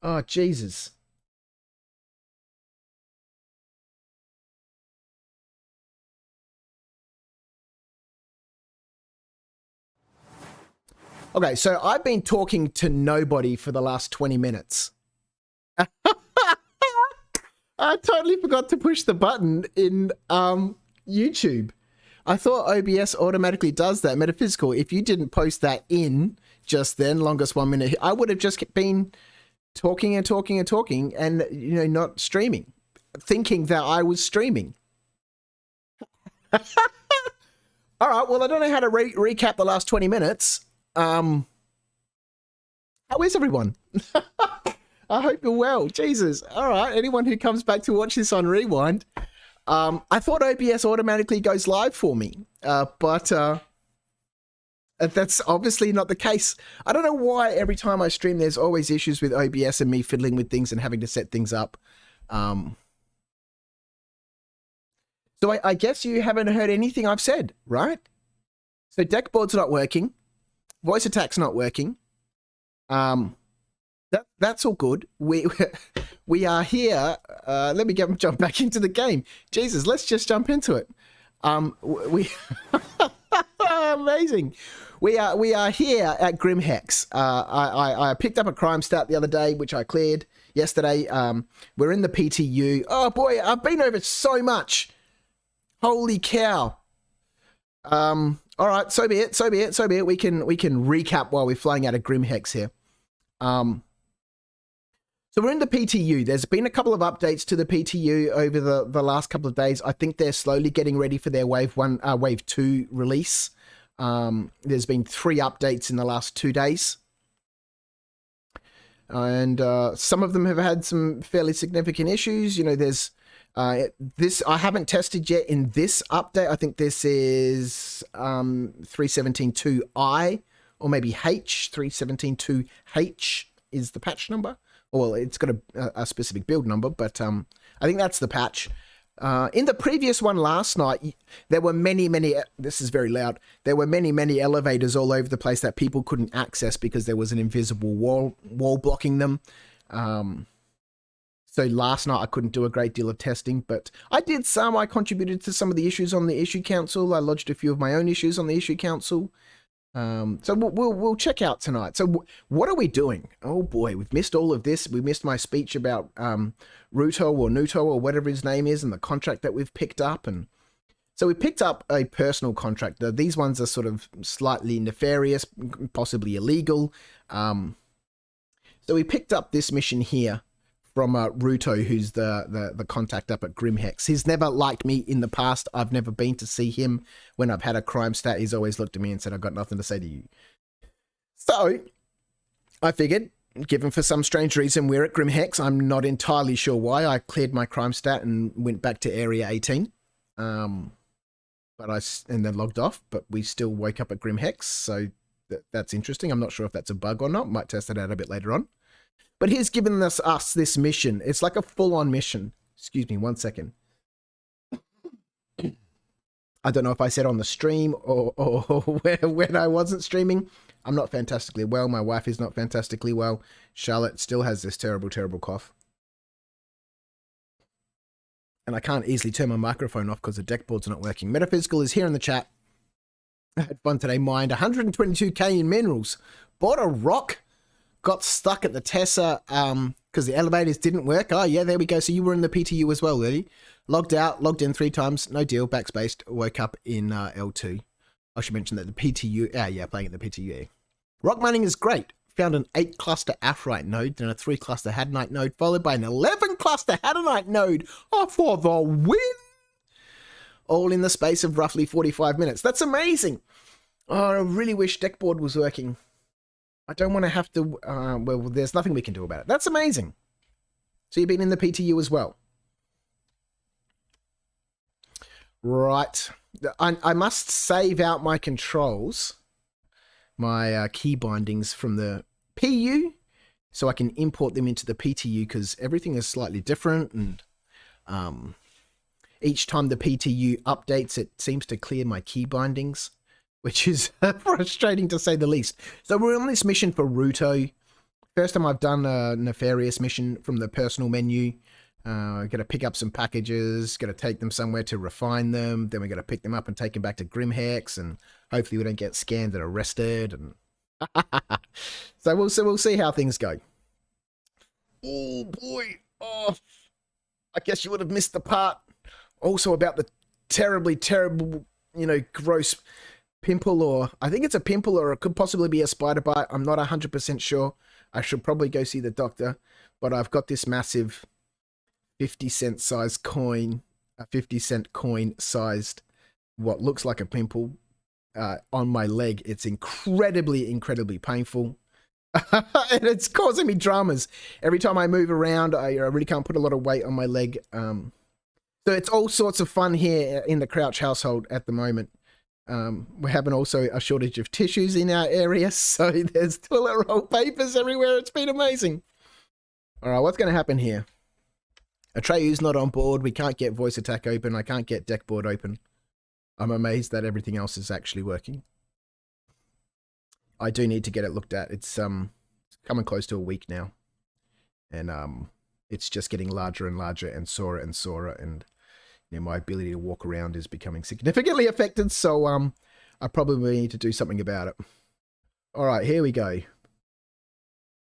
Oh, Jesus. Okay, so I've been talking to nobody for the last 20 minutes. I totally forgot to push the button in YouTube. I thought OBS automatically does that. Metaphysical, if you didn't post that in just then, longest 1 minute, I would have just been talking and talking and talking and, you know, not streaming, thinking that I was streaming. All right, well, I don't know how to recap the last 20 minutes. How is everyone? I hope you're well. Jesus. All right. Anyone who comes back to watch this on rewind. I thought OBS automatically goes live for me, but that's obviously not the case. I don't know why every time I stream, there's always issues with OBS and me fiddling with things and having to set things up. So I guess you haven't heard anything I've said, right? So deck board's not working. Voice attack's not working. That's all good. We are here. Let me jump back into the game. Jesus, let's just jump into it. Amazing. We are here at Grim Hex. I picked up a crime stat the other day, which I cleared yesterday. We're in the PTU. Oh boy, I've been over so much. Holy cow. All right, so be it. We can recap while we're flying out of Grim Hex here. So we're in the PTU. There's been a couple of updates to the PTU over the last couple of days. I think they're slowly getting ready for their Wave 2 release. There's been 3 updates in the last 2 days. And some of them have had some fairly significant issues. You know, there's this I haven't tested yet in this update. I think this is 317.2i or maybe H. 317.2H is the patch number. Well, it's got a specific build number, but I think that's the patch. In the previous one last night, there were many, this is very loud, there were many elevators all over the place that people couldn't access because there was an invisible wall blocking them. So last night I couldn't do a great deal of testing, but I did some. I contributed to some of the issues on the issue council. I lodged a few of my own issues on the issue council. So we'll check out tonight. So what are we doing? Oh boy, we've missed all of this. We missed my speech about Ruto or Nuto or whatever his name is and the contract that we've picked up. And so we picked up a personal contract. These ones are sort of slightly nefarious, possibly illegal. So we picked up this mission here from Ruto, who's the contact up at Grim Hex. He's never liked me in the past. I've never been to see him. When I've had a crime stat, he's always looked at me and said, I've got nothing to say to you. So I figured, given for some strange reason we're at Grim Hex, I'm not entirely sure why, I cleared my crime stat and went back to Area 18. And then logged off, but we still woke up at Grim Hex, so that's interesting. I'm not sure if that's a bug or not. Might test it out a bit later on. But he's given us this mission. It's like a full-on mission. Excuse me, 1 second. I don't know if I said on the stream or when I wasn't streaming. I'm not fantastically well. My wife is not fantastically well. Charlotte still has this terrible, terrible cough. And I can't easily turn my microphone off because the deck board's not working. Metaphysical is here in the chat. I had fun today. Mined 122k in minerals. Bought a rock. Got stuck at the Tessa because the elevators didn't work. Oh, yeah, there we go. So you were in the PTU as well, Lily. Logged out, logged in 3 times. No deal, backspaced. Woke up in L2. I should mention that the PTU... yeah, playing at the PTU. Rock mining is great. Found an 8-cluster Aphrite node, then a 3-cluster Hadonite node, followed by an 11-cluster Hadonite node. Oh, for the win! All in the space of roughly 45 minutes. That's amazing! Oh, I really wish deckboard was working. I don't want to have to... well, there's nothing we can do about it. That's amazing. So you've been in the PTU as well. Right. I must save out my controls, my key bindings from the PU, so I can import them into the PTU because everything is slightly different. And each time the PTU updates, it seems to clear my key bindings, which is frustrating to say the least. So we're on this mission for Ruto. First time I've done a nefarious mission from the personal menu. Got to pick up some packages, got to take them somewhere to refine them. Then we got to pick them up and take them back to Grimhex, and hopefully we don't get scanned and arrested. And so we'll see how things go. Oh boy! Oh, I guess you would have missed the part also about the terrible, gross pimple, or I think it's a pimple, or it could possibly be a spider bite. I'm not 100% sure. I should probably go see the doctor, but I've got this massive 50-cent size coin, a 50-cent coin sized, what looks like a pimple on my leg. It's incredibly painful. And it's causing me dramas. Every time I move around, I really can't put a lot of weight on my leg. So it's all sorts of fun here in the Crouch household at the moment. We're having also a shortage of tissues in our area, so there's toilet roll papers everywhere. It's been amazing. All right, what's going to happen here? Atreyu's not on board. We can't get voice attack open. I can't get deck board open. I'm amazed that everything else is actually working. I do need to get it looked at. It's coming close to a week now, and it's just getting larger and larger and sorer, and my ability to walk around is becoming significantly affected. So I probably need to do something about it. All right, here we go.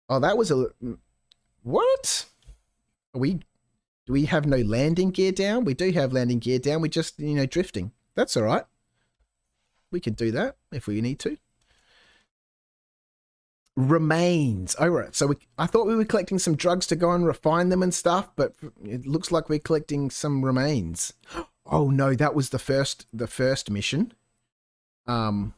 Oh, that was a what? Do we have no landing gear down? We do have landing gear down. We just drifting. That's all right. We can do that if we need to. Remains. All right. So I thought we were collecting some drugs to go and refine them and stuff, but it looks like we're collecting some remains. Oh no, that was the first mission. To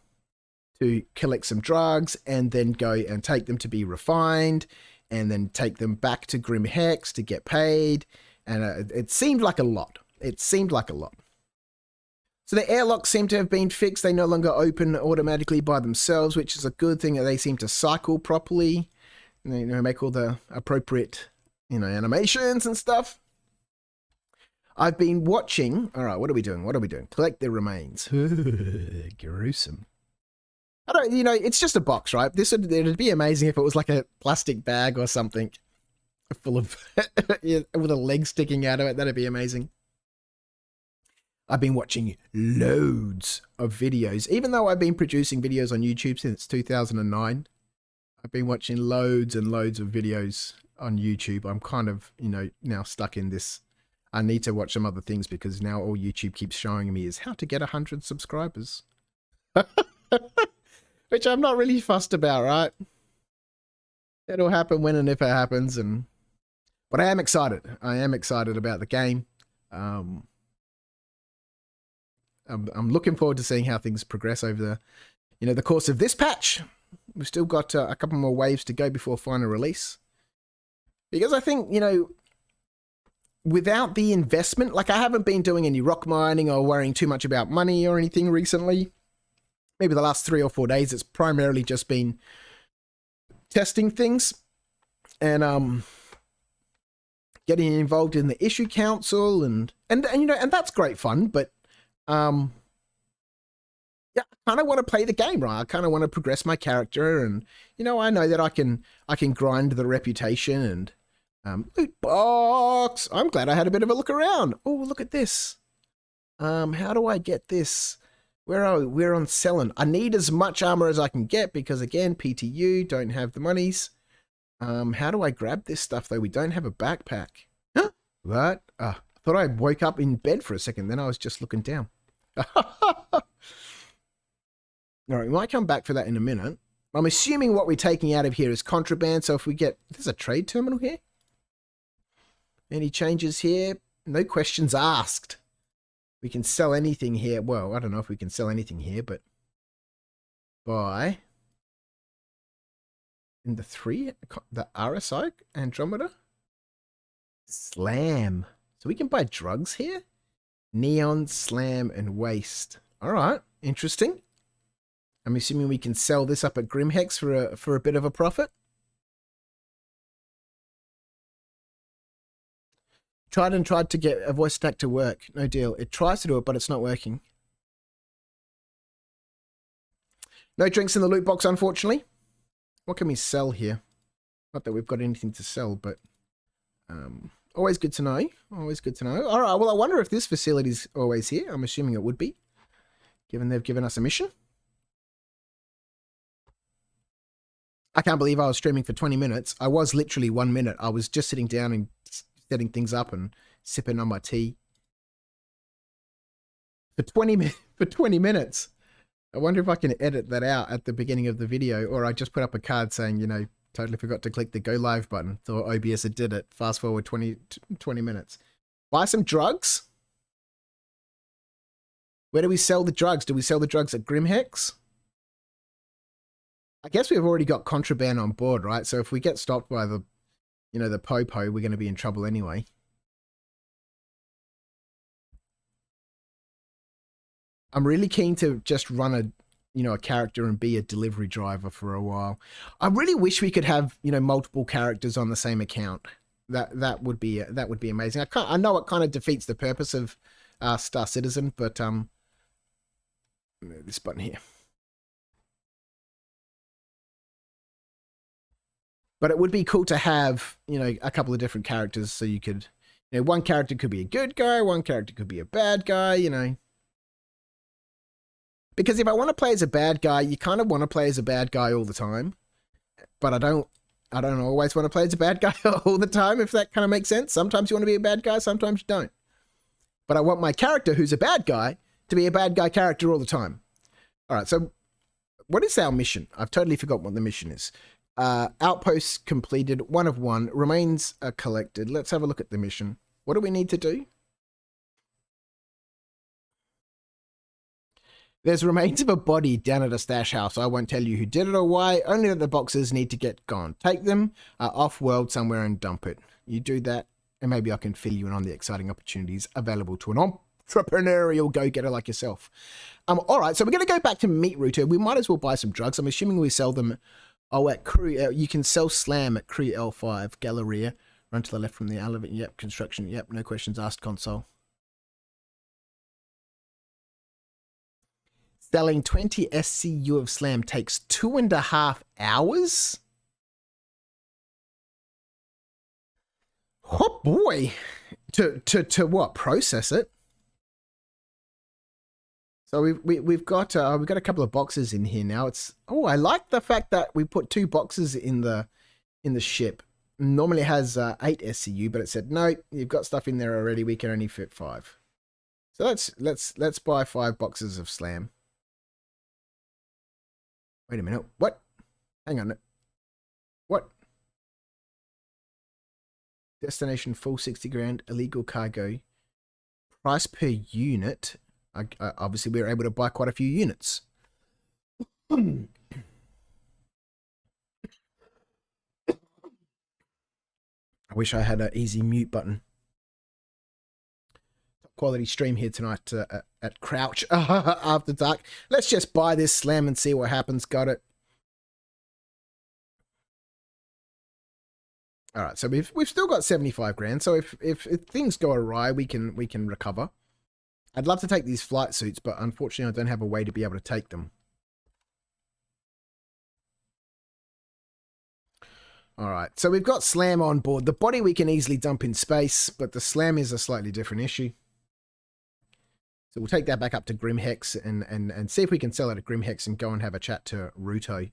collect some drugs and then go and take them to be refined, and then take them back to Grimhex to get paid. And it seemed like a lot. So the airlocks seem to have been fixed. They no longer open automatically by themselves, which is a good thing. They seem to cycle properly. Make all the appropriate, animations and stuff. I've been watching. All right, what are we doing? Collect the remains. Gruesome. I don't, it's just a box, right? It'd be amazing if it was like a plastic bag or something full of, with a leg sticking out of it. That'd be amazing. I've been watching loads of videos, even though I've been producing videos on YouTube since 2009. I've been watching loads and loads of videos on YouTube. I'm kind of, now stuck in this. I need to watch some other things because now all YouTube keeps showing me is how to get 100 subscribers. Which I'm not really fussed about, right? It'll happen when and if it happens. But I am excited. I am excited about the game. I'm looking forward to seeing how things progress over the course of this patch. We've still got a couple more waves to go before final release. Because I think, without the investment, like I haven't been doing any rock mining or worrying too much about money or anything recently. Maybe the last 3 or 4 days, it's primarily just been testing things and getting involved in the issue council and that's great fun, but yeah, I kind of want to play the game, right? I kind of want to progress my character, and I know that I can grind the reputation and loot box. I'm glad I had a bit of a look around. Oh, look at this. How do I get this? Where are we? We're on selling. I need as much armor as I can get because again, PTU don't have the monies. How do I grab this stuff though? We don't have a backpack. Huh? What? I thought I woke up in bed for a second. Then I was just looking down. All right, we might come back for that in a minute. I'm assuming what we're taking out of here is contraband. So if we get, there's a trade terminal here. Any changes here? No questions asked. We can sell anything here. Well, I don't know if we can sell anything here, but buy in the RSI Andromeda Slam. So we can buy drugs here. Neon, Slam, and Waste. All right, interesting. I'm assuming we can sell this up at Grimhex for a bit of a profit. Tried to get a voice stack to work. No deal. It tries to do it, but it's not working. No drinks in the loot box, unfortunately. What can we sell here? Not that we've got anything to sell, but always good to know. Always good to know. All right, well, I wonder if this facility's always here. I'm assuming it would be, given they've given us a mission. I can't believe I was streaming for 20 minutes. I was literally 1 minute. I was just sitting down and setting things up and sipping on my tea. For 20 minutes. I wonder if I can edit that out at the beginning of the video, or I just put up a card saying, you know, totally forgot to click the go live button. Thought OBS had did it. Fast forward 20 minutes. Buy some drugs? Where do we sell the drugs? Do we sell the drugs at Grimhex? I guess we've already got contraband on board, right? So if we get stopped by the, you know, the po-po, we're going to be in trouble anyway. I'm really keen to just run a, you know, a character and be a delivery driver for a while. I really wish we could have, you know, multiple characters on the same account. That would be amazing. I know it kind of defeats the purpose of Star Citizen, but this button here. But it would be cool to have, you know, a couple of different characters so you could, you know, one character could be a good guy, one character could be a bad guy, you know. Because if I want to play as a bad guy, you kind of want to play as a bad guy all the time. But I don't always want to play as a bad guy all the time, if that kind of makes sense. Sometimes you want to be a bad guy, sometimes you don't. But I want my character who's a bad guy to be a bad guy character all the time. All right, so what is our mission? I've totally forgotten what the mission is. Outposts completed, 1 of 1. Remains are collected. Let's have a look at the mission. What do we need to do? There's remains of a body down at a stash house. I won't tell you who did it or why, only that the boxes need to get gone. Take them off-world somewhere and dump it. You do that, and maybe I can fill you in on the exciting opportunities available to an entrepreneurial go-getter like yourself. All right, so we're going to go back to Meat Router. We might as well buy some drugs. I'm assuming we sell them. Oh, at Crew, you can sell Slam at Crew L5, Galleria. Run to the left from the elevator. Yep, construction. Yep, no questions asked console. Selling 20 SCU of Slam takes 2.5 hours? Oh boy. To what? Process it? So we've got a couple of boxes in here now. I like the fact that we put 2 boxes in the ship. Normally it has 8 SCU, but it said no, you've got stuff in there already. We can only fit 5. So let's buy 5 boxes of Slam. Wait a minute. What? Hang on. What? Destination full 60 grand, illegal cargo. Price per unit. Obviously, we were able to buy quite a few units. I wish I had an easy mute button. Top quality stream here tonight at Crouch after dark. Let's just buy this Slam and see what happens. Got it. All right, so we've still got 75 grand. So if things go awry, we can recover. I'd love to take these flight suits, but unfortunately I don't have a way to be able to take them. All right, so we've got Slam on board. The body we can easily dump in space, but the Slam is a slightly different issue. So we'll take that back up to Grimhex and see if we can sell it at Grimhex and go and have a chat to Ruto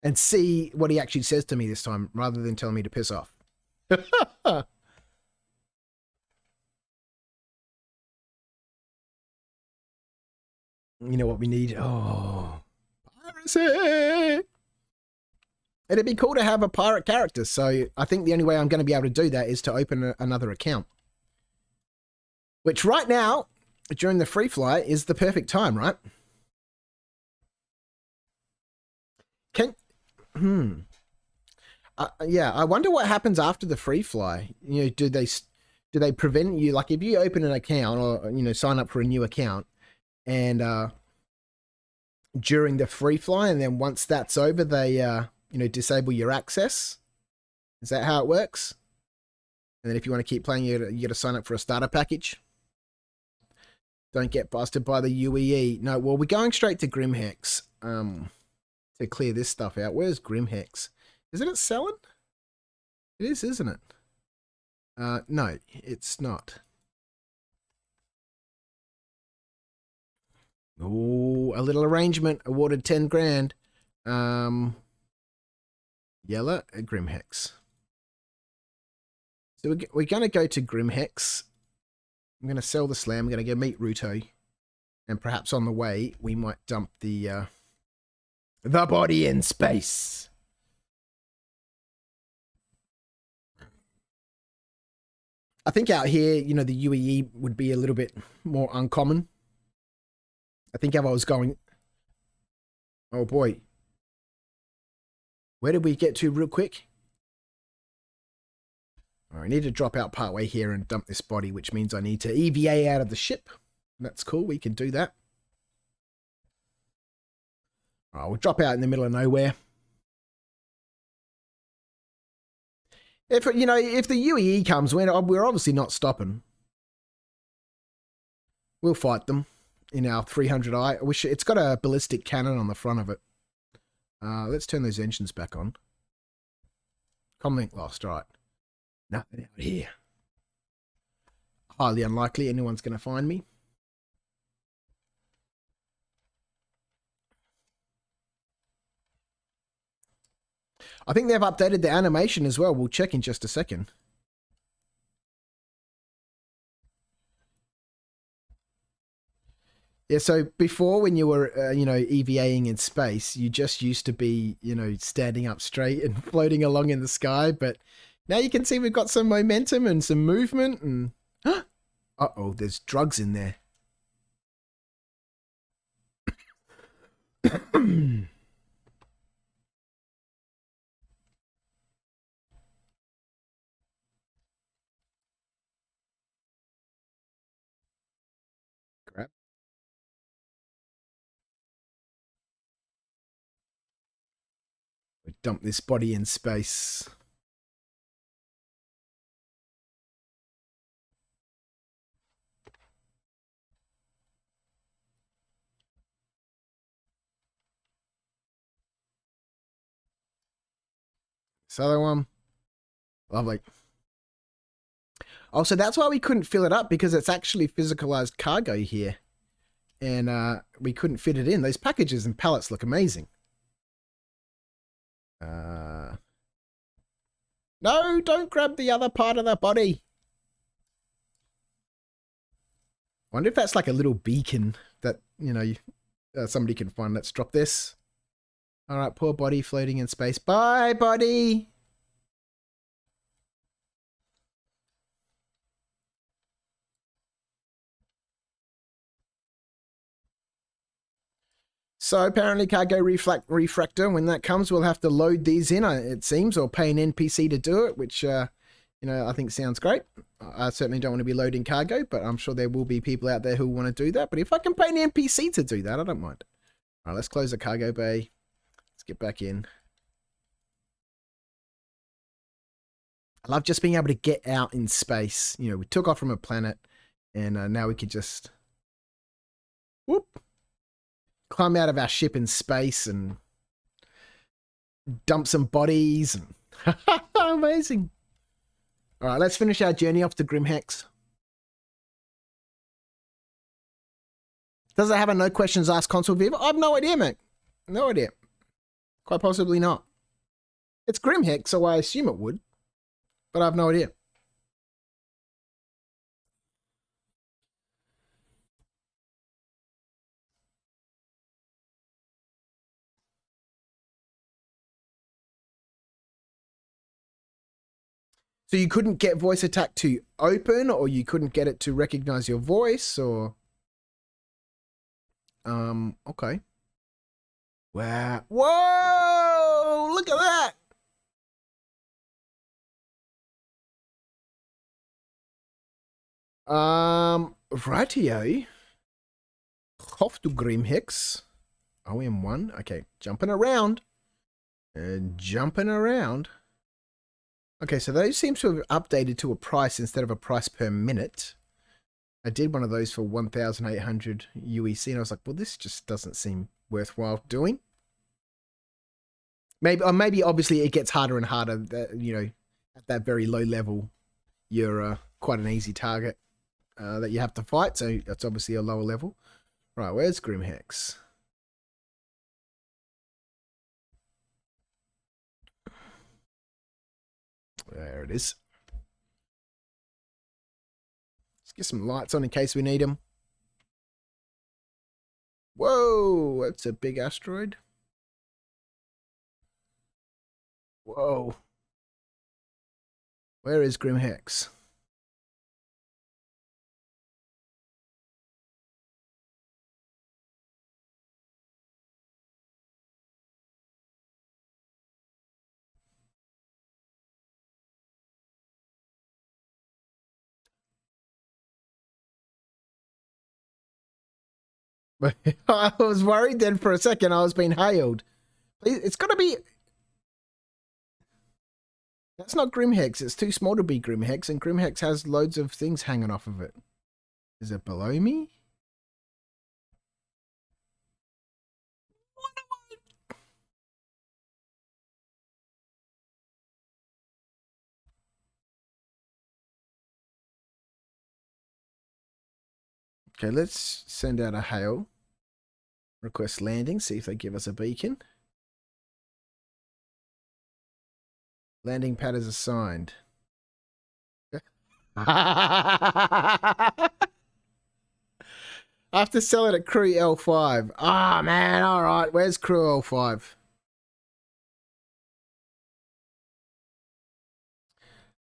and see what he actually says to me this time, rather than telling me to piss off. You know what we need? Oh, piracy! It'd be cool to have a pirate character, so I think the only way I'm going to be able to do that is to open another account. Which right now, during the free fly, is the perfect time, right? Yeah, I wonder what happens after the free fly. You know, do they prevent you, like if you open an account or, you know, sign up for a new account and during the free fly, and then once that's over, they you know, disable your access? Is that how it works? And then if you want to keep playing, you got to sign up for a starter package. Don't get busted by the UEE. No, well, we're going straight to Grimhex to clear this stuff out. Where's Grimhex? Is it at selling? It is, isn't it? No, it's not. Oh, a little arrangement awarded 10 grand. Yellow, a Grimhex. So we're going to go to Grimhex. I'm going to sell the Slam. I'm going to go meet Ruto. And perhaps on the way, we might dump the body in space. I think out here, you know, the UEE would be a little bit more uncommon. I think if I was going... Oh boy. Where did we get to real quick? I need to drop out partway here and dump this body, which means I need to EVA out of the ship. That's cool. We can do that. All right, we'll drop out in the middle of nowhere. If, you know, if the UEE comes, we're obviously not stopping. We'll fight them in our 300i. I wish it's got a ballistic cannon on the front of it. Let's turn those engines back on. Comlink lost. All right. Nothing out here. Highly unlikely anyone's going to find me. I think they've updated the animation as well. We'll check in just a second. Yeah, so before when you were, you know, EVAing in space, you just used to be, you know, standing up straight and floating along in the sky. But now you can see we've got some momentum and some movement. And uh-oh, there's drugs in there. Crap. We dump this body in space. This other one. Lovely. Oh, so that's why we couldn't fill it up, because it's actually physicalized cargo here. And we couldn't fit it in. Those packages and pallets look amazing. No, don't grab the other part of the body. I wonder if that's like a little beacon that, you know, somebody can find. Let's drop this. All right, poor body floating in space. Bye, body. So apparently cargo refractor, when that comes, we'll have to load these in, it seems, or pay an NPC to do it, which, you know, I think sounds great. I certainly don't want to be loading cargo, but I'm sure there will be people out there who want to do that. But if I can pay an NPC to do that, I don't mind. All right, let's close the cargo bay. Let's get back in. I love just being able to get out in space. You know, we took off from a planet, and now we could just... Whoop! Climb out of our ship in space and dump some bodies. And amazing. All right, let's finish our journey off to Grimhex. Does it have a no questions asked console view? I have no idea, mate. No idea. Quite possibly not. It's Grimhex, so I assume it would. But I have no idea. So you couldn't get voice attack to open, or you couldn't get it to recognize your voice, or... Okay. Wow. Whoa! Look at that! Rightio. Off to Grimhex. OM1. Okay, jumping around. Jumping around. Okay, so those seem to have updated to a price instead of a price per minute. I did one of those for 1,800 UEC, and I was like, well, this just doesn't seem worthwhile doing. Maybe obviously it gets harder and harder, you know, at that very low level, you're quite an easy target that you have to fight. So that's obviously a lower level. Right, where's Grimhex? There it is. Let's get some lights on in case we need them. Whoa, that's a big asteroid. Whoa. Where is Grimhex? I was worried then for a second I was being hailed. It's got to be... That's not Grimhex. It's too small to be Grimhex, and Grimhex has loads of things hanging off of it. Is it below me? Okay, let's send out a hail. Request landing, see if they give us a beacon. Landing pad is assigned. I have to sell it at Crew L5. Ah, oh, man, all right. Where's Crew L5?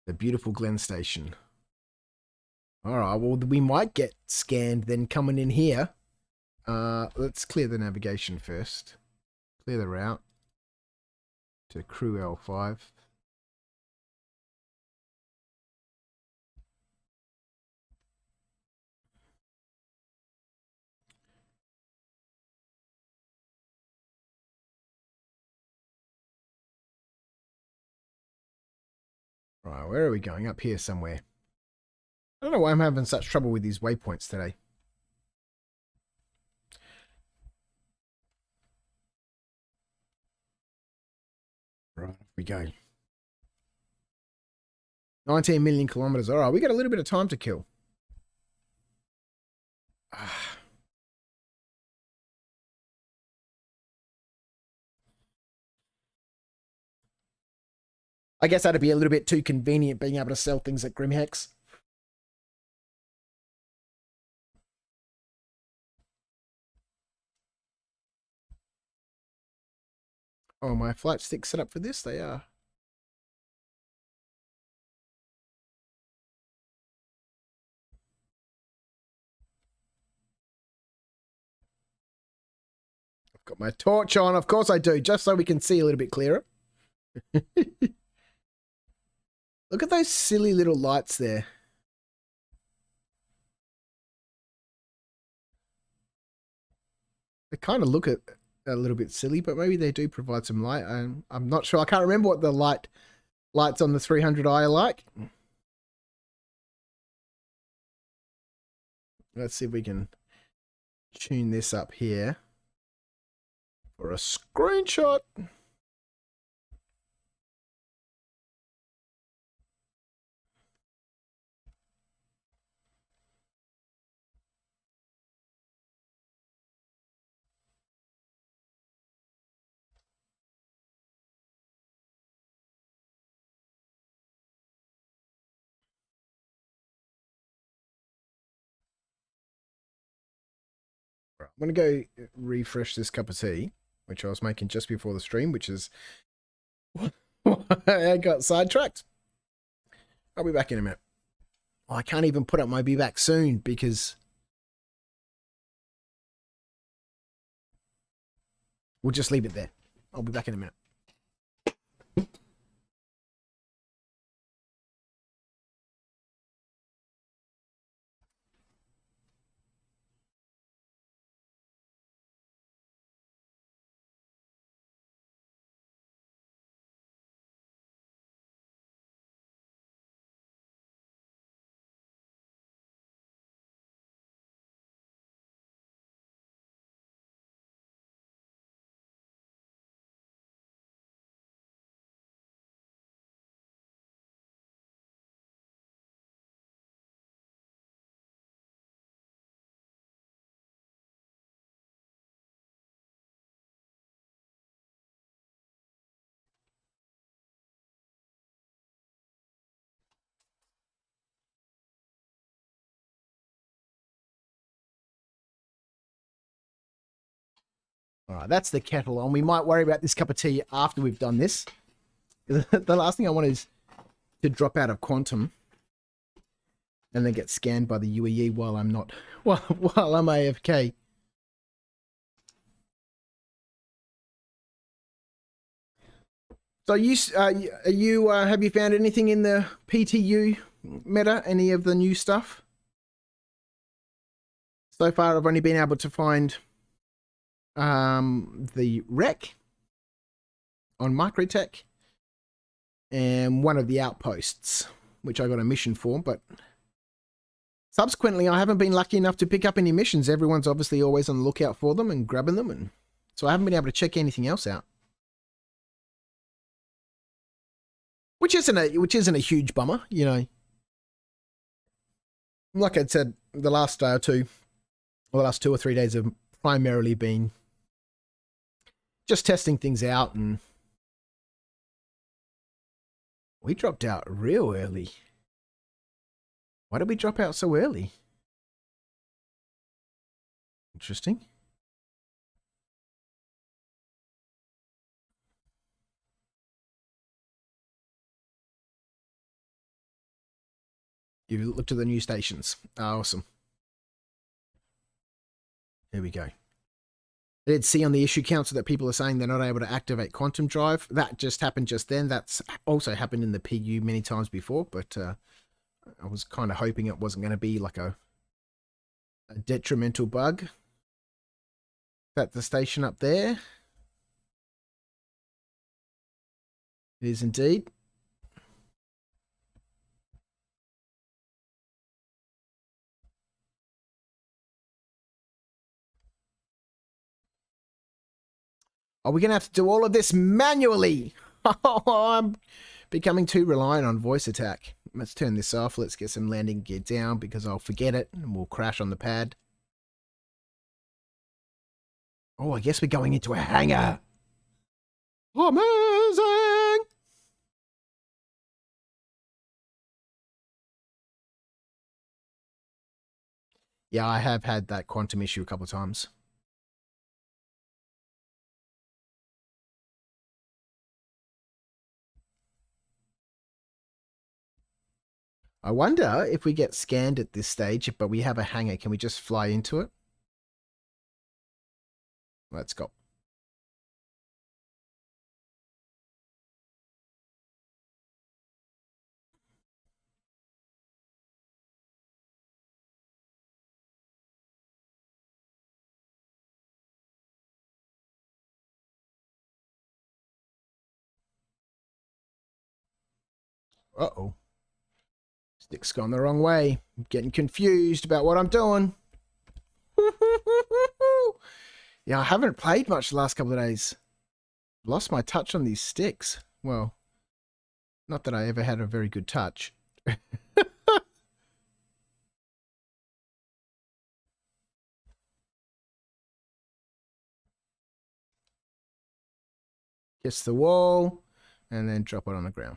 The beautiful Glen Station. All right, well, we might get scanned then coming in here. Let's clear the navigation first. Clear the route to Crew L5. Right, where are we going? Up here somewhere. I don't know why I'm having such trouble with these waypoints today. Right, off we go. 19 million kilometers. All right, we got a little bit of time to kill. I guess that'd be a little bit too convenient being able to sell things at Grimhex. Oh, my flight sticks set up for this? They are. I've got my torch on. Of course I do, just so we can see a little bit clearer. Look at those silly little lights there. They kind of look a little bit silly, but maybe they do provide some light. I'm not sure. I can't remember what the lights on the 300i are like. Let's see if we can tune this up here for a screenshot. I'm going to go refresh this cup of tea, which I was making just before the stream, which is... I got sidetracked. I'll be back in a minute. Oh, I can't even put up my be back soon because... We'll just leave it there. I'll be back in a minute. All right, that's the kettle on. We might worry about this cup of tea after we've done this. The last thing I want is to drop out of quantum and then get scanned by the UEE while I'm not, while I'm AFK. So have you found anything in the PTU meta? Any of the new stuff? So far, I've only been able to find the wreck on Microtech and one of the outposts, which I got a mission for, but subsequently I haven't been lucky enough to pick up any missions. Everyone's obviously always on the lookout for them and grabbing them, and so I haven't been able to check anything else out. Which isn't a huge bummer, you know. Like I said, the last day or two, or the last 2 or 3 days have primarily been just testing things out, and we dropped out real early. Why did we drop out so early? Interesting. You looked at the new stations. Oh, awesome. Here we go. I did see on the issue council that people are saying they're not able to activate Quantum Drive. That just happened just then. That's also happened in the PU many times before, but I was kind of hoping it wasn't going to be like a detrimental bug. At the station up there. It is indeed. Are we going to have to do all of this manually? I'm becoming too reliant on voice attack. Let's turn this off. Let's get some landing gear down because I'll forget it and we'll crash on the pad. Oh, I guess we're going into a hangar. Amazing! Yeah, I have had that quantum issue a couple of times. I wonder if we get scanned at this stage, but we have a hangar, can we just fly into it? Let's go. Uh-oh. Stick's gone the wrong way. I'm getting confused about what I'm doing. Yeah, I haven't played much the last couple of days. Lost my touch on these sticks. Well, not that I ever had a very good touch. Kiss the wall, and then drop it on the ground.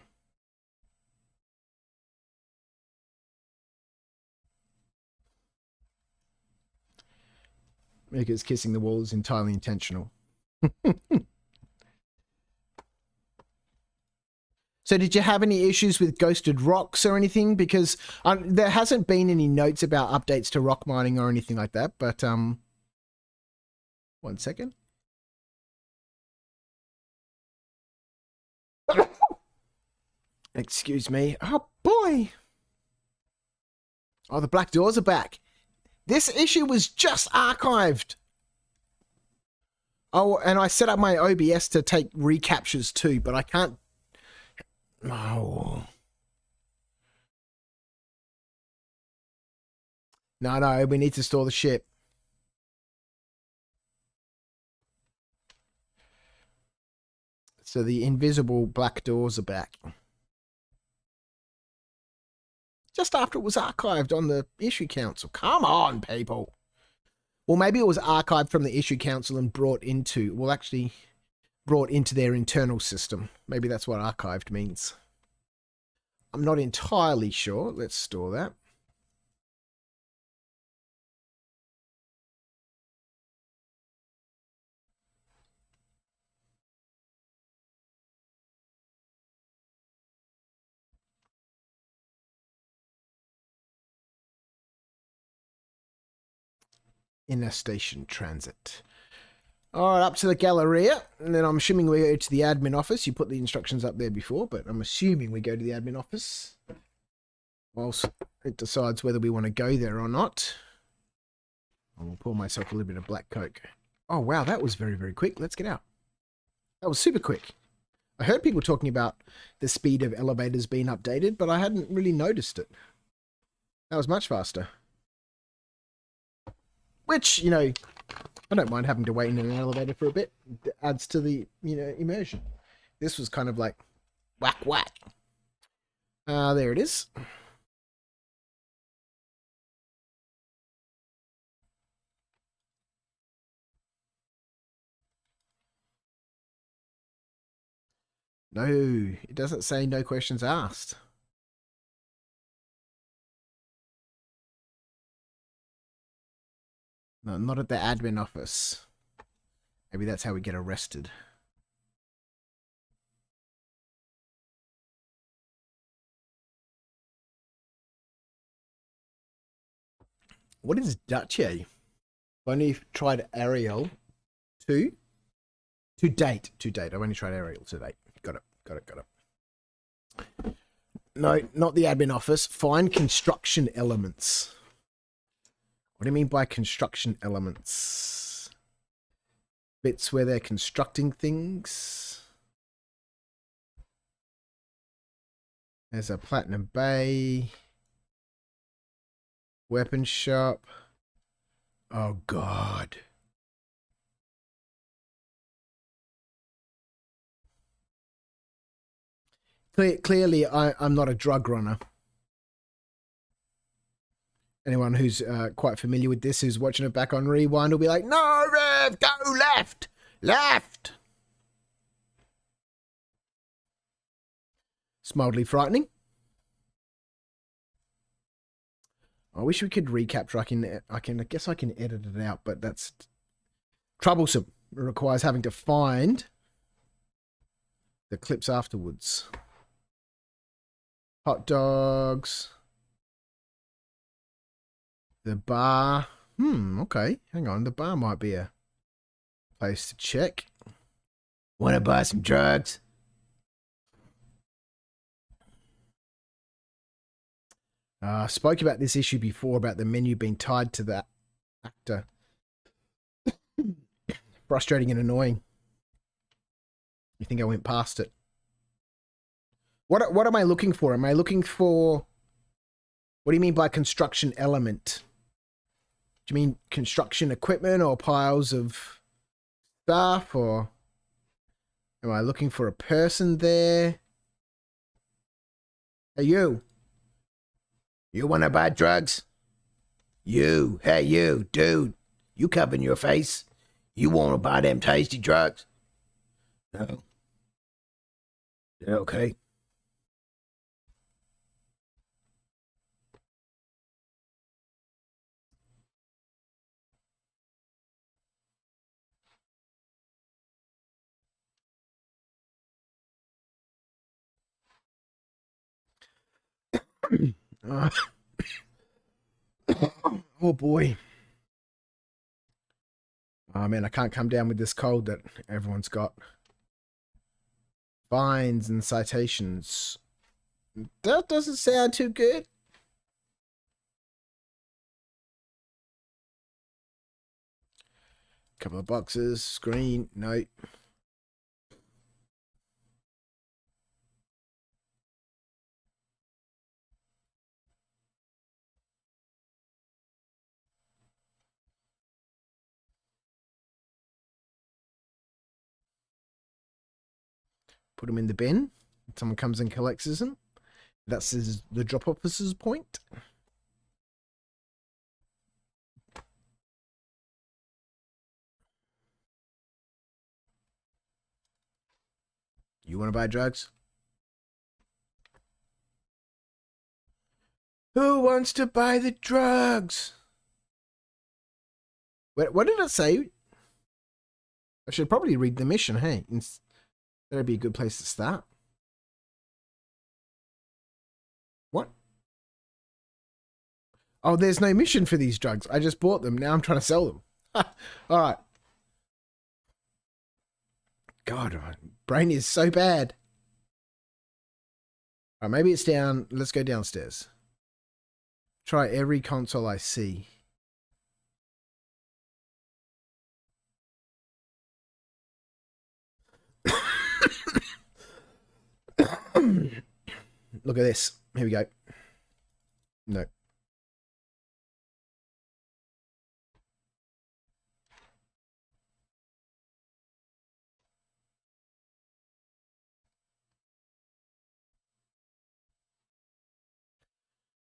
Because kissing the wall is entirely intentional. So did you have any issues with ghosted rocks or anything? Because there hasn't been any notes about updates to rock mining or anything like that, but 1 second. Excuse me. Oh boy. Oh, the black doors are back. This issue was just archived. Oh, and I set up my OBS to take recaptures too, but I can't. Oh. No, we need to store the ship. So the invisible black doors are back. Just after it was archived on the issue council. Come on, people. Well, maybe it was archived from the issue council and brought into, well, actually brought into their internal system. Maybe that's what archived means. I'm not entirely sure. Let's store that. Inner station transit. All right, up to the Galleria, and then I'm assuming we go to the admin office. You put the instructions up there before, but I'm assuming we go to the admin office whilst it decides whether we want to go there or not. I will pour myself a little bit of black Coke. Oh, wow, that was very, very quick. Let's get out. That was super quick. I heard people talking about the speed of elevators being updated, but I hadn't really noticed it. That was much faster. Which, you know, I don't mind having to wait in an elevator for a bit. It adds to the, you know, immersion. This was kind of like whack, whack. There it is. No, it doesn't say no questions asked. No, not at the admin office. Maybe that's how we get arrested. What is Duche? I've only tried Ariel to date. I've only tried Ariel to date. Got it. No, not the admin office. Find construction elements. What do you mean by construction elements? Bits where they're constructing things. There's a Platinum Bay. Weapon shop. Oh, God. Clearly, I'm not a drug runner. Anyone who's quite familiar with this, who's watching it back on rewind, will be like, no, Rev, go left, left. It's mildly frightening. I wish we could recapture. I guess I can edit it out, but that's troublesome. It requires having to find the clips afterwards. Hot dogs. The bar. Okay. Hang on. The bar might be a place to check. Want to buy some drugs? I spoke about this issue before, about the menu being tied to that actor. Frustrating and annoying. You think I went past it? What am I looking for? Am I looking for... What do you mean by construction element? Do you mean construction equipment or piles of stuff, or am I looking for a person there? Hey, you. You want to buy drugs? You. Hey, you, dude. You covering your face. You want to buy them tasty drugs? No. Okay. Oh boy. Oh man, I can't come down with this cold that everyone's got. Fines and citations. That doesn't sound too good. Couple of boxes, screen, note. Put them in the bin. Someone comes and collects them. That's the drop officer's point. You want to buy drugs? Who wants to buy the drugs? What did it say? I should probably read the mission, hey? That'd be a good place to start. What? Oh, there's no mission for these drugs. I just bought them. Now I'm trying to sell them. All right. God, my brain is so bad. All right, maybe it's down. Let's go downstairs. Try every console I see. Look at this. Here we go. No.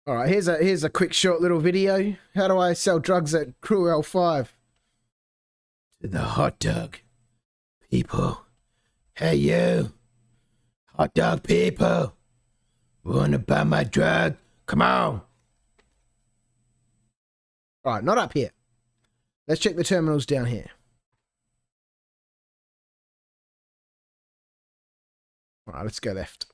All right, here's a quick short little video. How do I sell drugs at Crew L5? To the hot dog people. Hey you, hot dog people. Wanna buy my drug? Come on. All right, not up here. Let's check the terminals down here. All right, let's go left.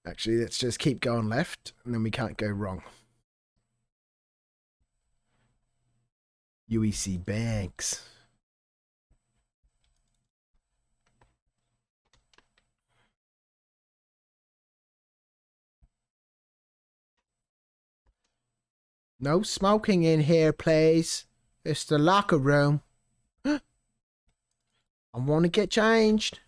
Actually, let's just keep going left, and then we can't go wrong. UEC Banks. No smoking in here, please. It's the locker room. I want to get changed.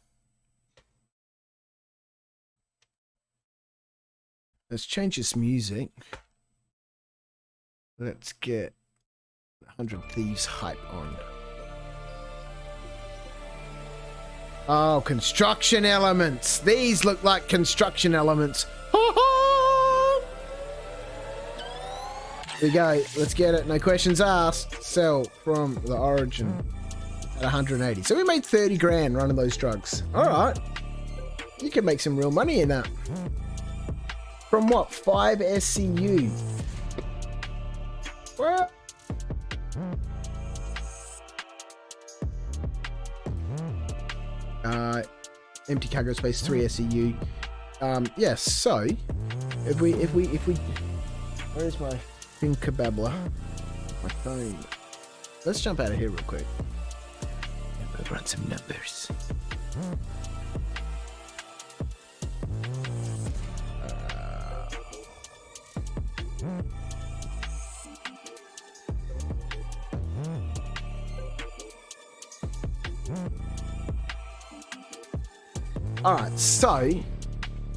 Let's change this music. Let's get 100 Thieves hype on. Oh, construction elements. These look like construction elements. Here we go. Let's get it. No questions asked. Sell from the origin at 180. So we made 30 grand running those drugs. All right. You can make some real money in that. From what? 5 SCU. Well, empty cargo space, 3 SCU. Yes. So, if we, where's my Thinkababler? My phone. Let's jump out of here real quick. And run some numbers. Alright, so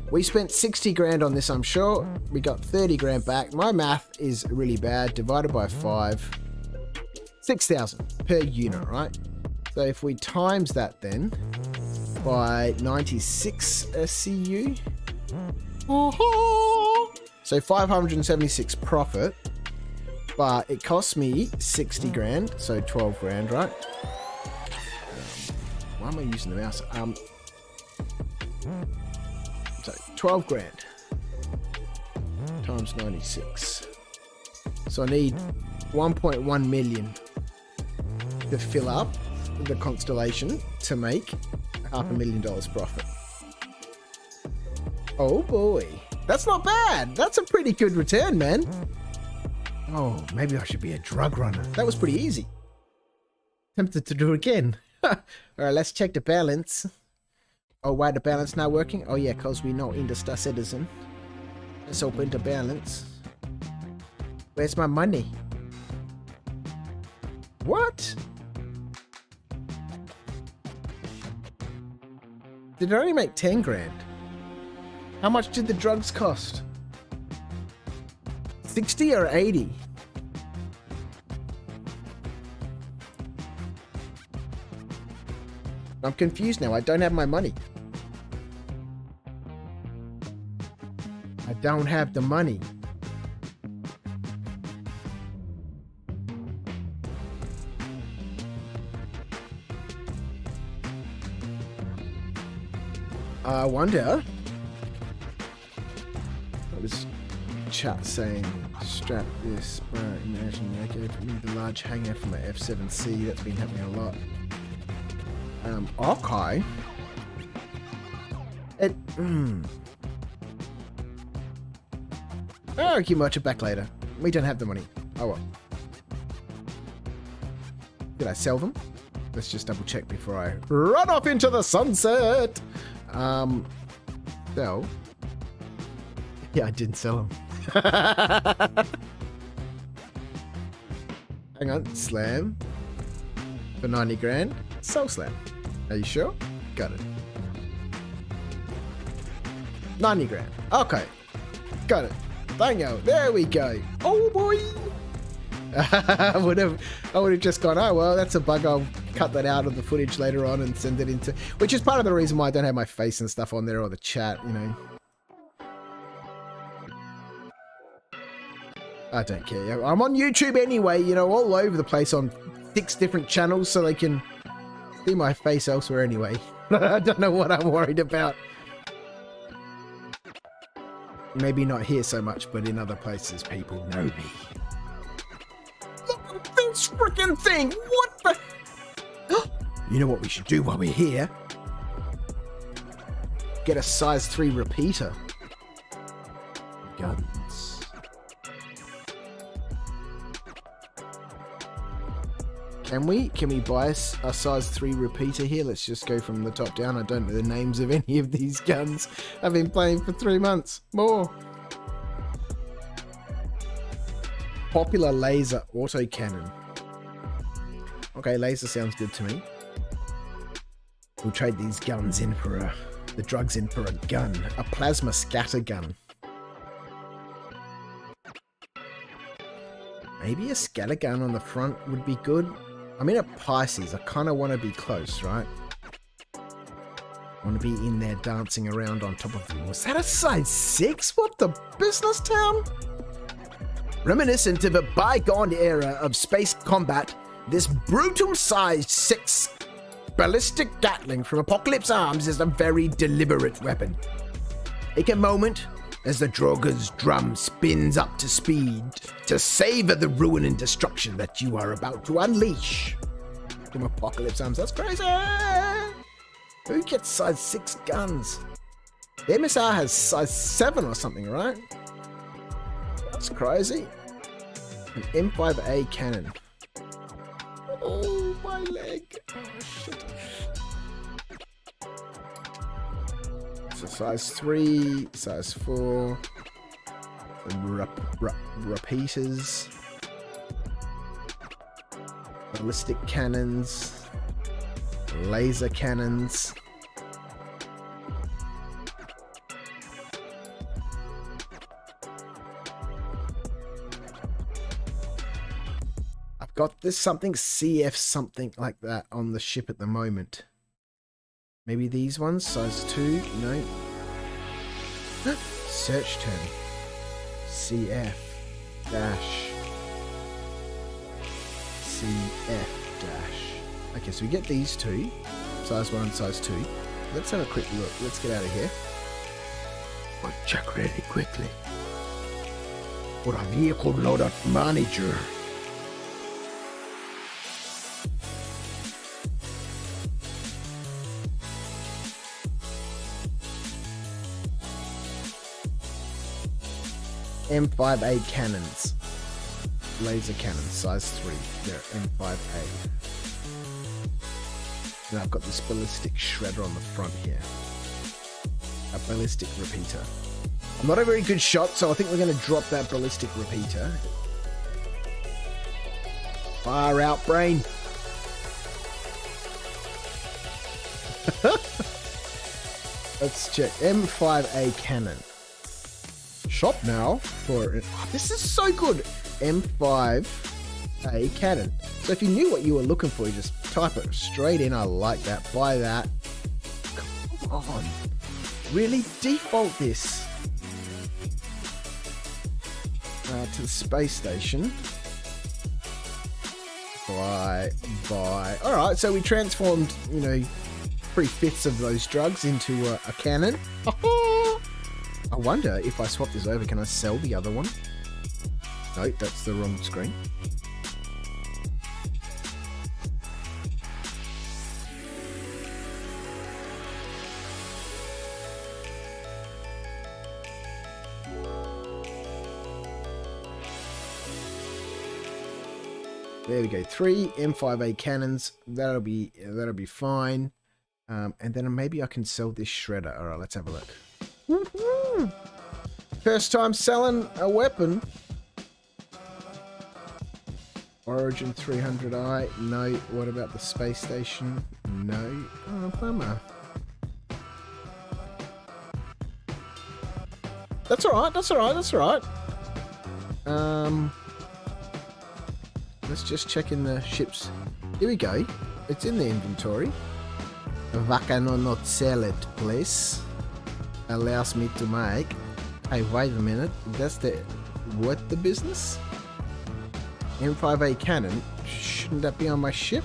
we spent 60 grand on this, I'm sure. We got 30 grand back. My math is really bad. Divided by 5. 6,000 per unit, right? So if we times that then by 96 SCU. So 576 profit. But it cost me 60 grand. So 12 grand, right? Why am I using the mouse? So 12 grand times 96. So I need 1.1 million to fill up the constellation to make $500,000 profit. Oh boy, that's not bad. That's a pretty good return, man. Oh, maybe I should be a drug runner. That was pretty easy. Tempted to do it again. All right, let's check the balance. Oh, why the balance not working? Oh yeah, cause we not in the star citizen. Let's open the balance. Where's my money? What? Did it only make 10 grand? How much did the drugs cost? 60 or 80? I'm confused now. I don't have my money. I don't have the money. I wonder. What was chat saying? Strap this, but imagine I gave me the large hanger for my F7C. That's been happening a lot. Okay. Oh, you watch it back later. We don't have the money. Oh well. Did I sell them? Let's just double check before I run off into the sunset. Sell. Yeah, I didn't sell them. Hang on, slam. For 90 grand. Sell slam. Are you sure? Got it. 90 grand. Okay. Got it. Bango. There we go. Oh boy. I would have just gone, oh well, that's a bug. I'll cut that out of the footage later on and send it into, which is part of the reason why I don't have my face and stuff on there or the chat, you know. I don't care. I'm on YouTube anyway, you know, all over the place on 6 different channels, so they can see my face elsewhere anyway. I don't know what I'm worried about. Maybe not here so much, but in other places people know me. Look at this freaking thing! What the? You know what we should do while we're here? Get a size 3 repeater. Guns. Can we buy a size 3 repeater here? Let's just go from the top down. I don't know the names of any of these guns. I've been playing for 3 months. More. Popular laser autocannon. Okay, laser sounds good to me. We'll trade these guns in for the drugs in for a gun. A plasma scatter gun. Maybe a scatter gun on the front would be good. I'm in a Pisces. I kind of want to be close, right? I want to be in there dancing around on top of them. Was that a size 6? What the business town? Reminiscent of a bygone era of space combat, this brutal size 6 ballistic Gatling from Apocalypse Arms is a very deliberate weapon. Take a moment as the Droga's drum spins up to speed to savor the ruin and destruction that you are about to unleash. From Apocalypse Arms, that's crazy! Who gets size 6 guns? The MSR has size 7 or something, right? That's crazy. An M5A cannon. Oh, my leg. Oh, shit. So size 3, size 4. Repeaters. Ballistic cannons. Laser cannons. Got this something CF something like that on the ship at the moment. Maybe these ones, size 2, no. Search term. CF dash. CF dash. Okay, so we get these 2. Size 1, size 2. Let's have a quick look. Let's get out of here. I'll check really quickly. For a vehicle loadout manager. M5A cannons. Laser cannons, size 3. They're M5A. Then I've got this ballistic shredder on the front here. A ballistic repeater. I'm not a very good shot, so I think we're going to drop that ballistic repeater. Fire out, brain. Let's check. M5A cannon. Shop now for this is so good. M5A cannon. So if you knew what you were looking for, you just type it straight in. I like that. Buy that. Come on. Really? Default this to the space station. Buy. Alright, so we transformed, 3/5 of those drugs into a cannon. I wonder if I swap this over, can I sell the other one? No, that's the wrong screen. There we go. 3 M5A cannons. That'll be fine. And then maybe I can sell this shredder. All right, let's have a look. Woohoo! First time selling a weapon. Origin 300i. No. What about the space station? No. Oh, bummer. That's alright, that's alright, that's alright. Let's just check in the ships. Here we go. It's in the inventory. Why can I not sell it, please? Allows me to make. Hey, wait a minute. That's the... What the business? M5A cannon. Shouldn't that be on my ship?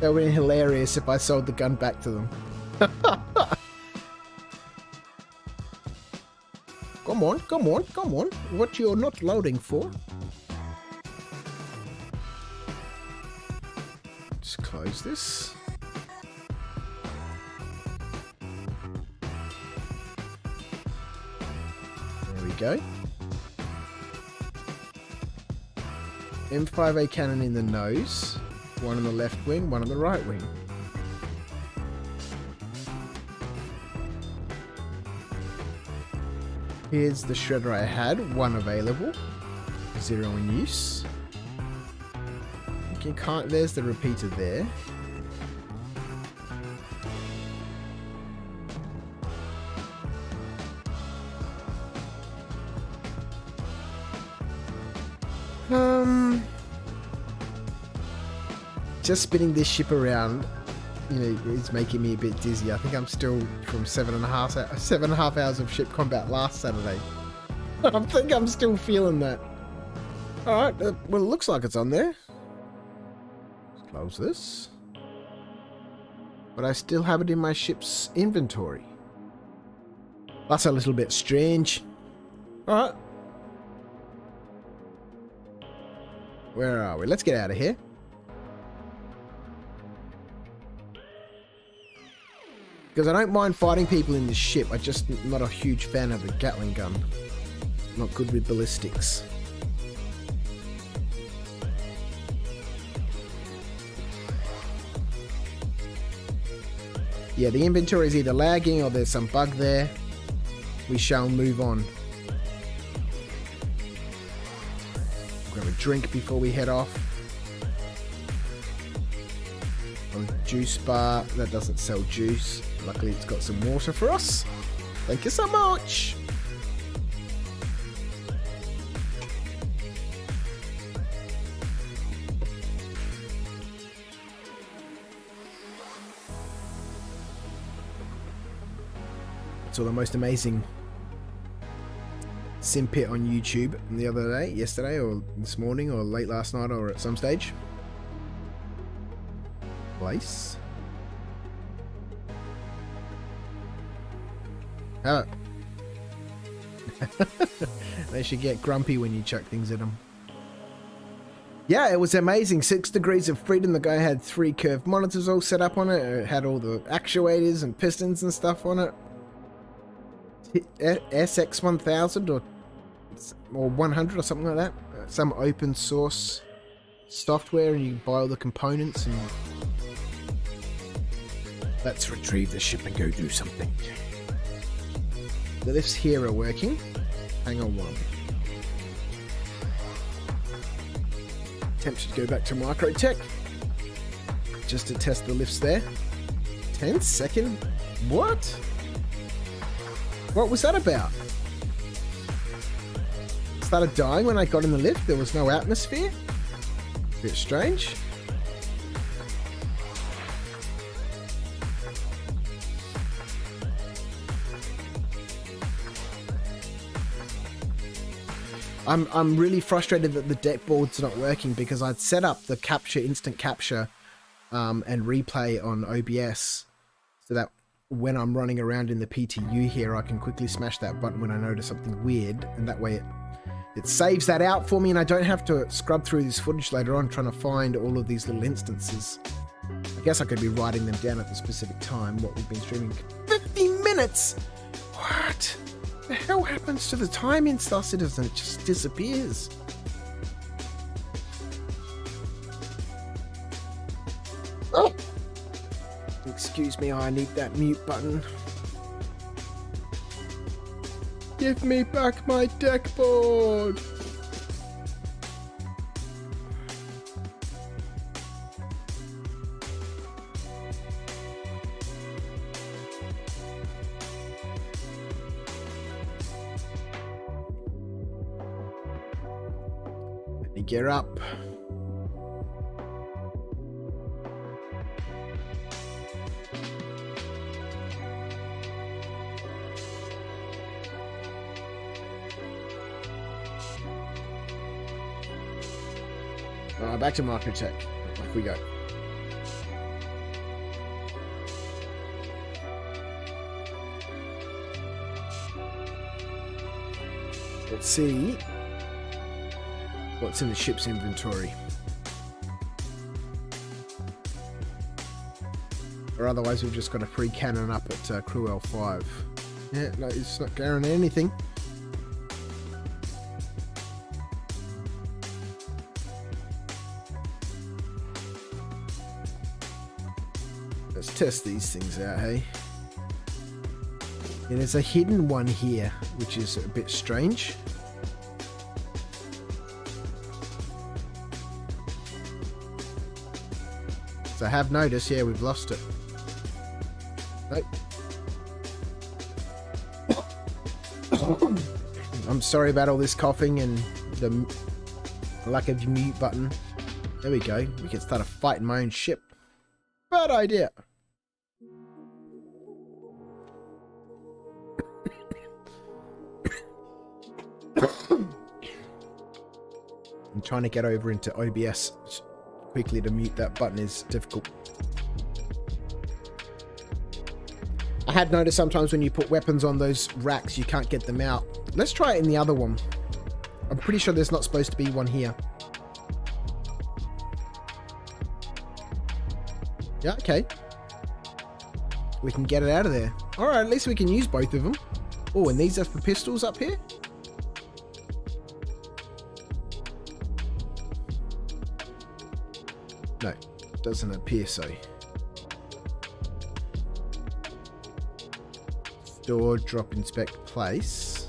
That would be hilarious if I sold the gun back to them. Come on, come on, come on. What you're not loading for? Just close this. There we go. M5A cannon in the nose. One on the left wing, one on the right wing. Here's the shredder I had, 1 available, 0 in use. You can't, there's the repeater there. Just spinning this ship around, you know, is making me a bit dizzy. I think I'm still from 7.5 hours of ship combat last Saturday. I think I'm still feeling that. Alright, well, it looks like it's on there. Let's close this. But I still have it in my ship's inventory. That's a little bit strange. Alright. Where are we? Let's get out of here. Because I don't mind fighting people in this ship. I'm just not a huge fan of the Gatling gun. Not good with ballistics. Yeah, the inventory is either lagging or there's some bug there. We shall move on. Grab a drink before we head off. Juice bar. That doesn't sell juice. Luckily it's got some water for us. Thank you so much. Saw the most amazing sim pit on YouTube the other day, yesterday or this morning or late last night or at some stage. Place. Oh. They should get grumpy when you chuck things at them. Yeah, it was amazing. 6 degrees of freedom. The guy had 3 curved monitors all set up on it. It had all the actuators and pistons and stuff on it. SX1000 or 100 or something like that. Some open source software, and you buy all the components. And let's retrieve the ship and go do something. The lifts here are working. Hang on one. Tempted to go back to Microtech just to test the lifts there. 10 second? What? What was that about? Started dying when I got in the lift. There was no atmosphere. Bit strange. I'm really frustrated that the deck board's not working, because I'd set up the capture, instant capture, and replay on OBS so that when I'm running around in the PTU here, I can quickly smash that button when I notice something weird, and that way it saves that out for me, and I don't have to scrub through this footage later on trying to find all of these little instances. I guess I could be writing them down at the specific time, what we've been streaming. 50 minutes! What? The hell happens to the time in Star Citizen? It just disappears. Oh. Excuse me, I need that mute button. Give me back my deck board. Let me gear up. Back to Microtech. Off we go. Let's see what's in the ship's inventory. Or otherwise we've just got a free cannon up at Crew L5. Yeah, no, it's not guaranteeing anything. Let's test these things out, hey? And there's a hidden one here, which is a bit strange. So I have noticed, yeah, we've lost it. Nope. I'm sorry about all this coughing and the lack of mute button. There we go. We can start a fight in my own ship. Bad idea. I'm trying to get over into OBS quickly to mute that button is difficult. I had noticed sometimes when you put weapons on those racks, you can't get them out. Let's try it in the other one. I'm pretty sure there's not supposed to be one here. Yeah, okay. We can get it out of there. Alright, at least we can use both of them. Oh, and these are for pistols up here? No, doesn't appear so. Store, drop, inspect, place.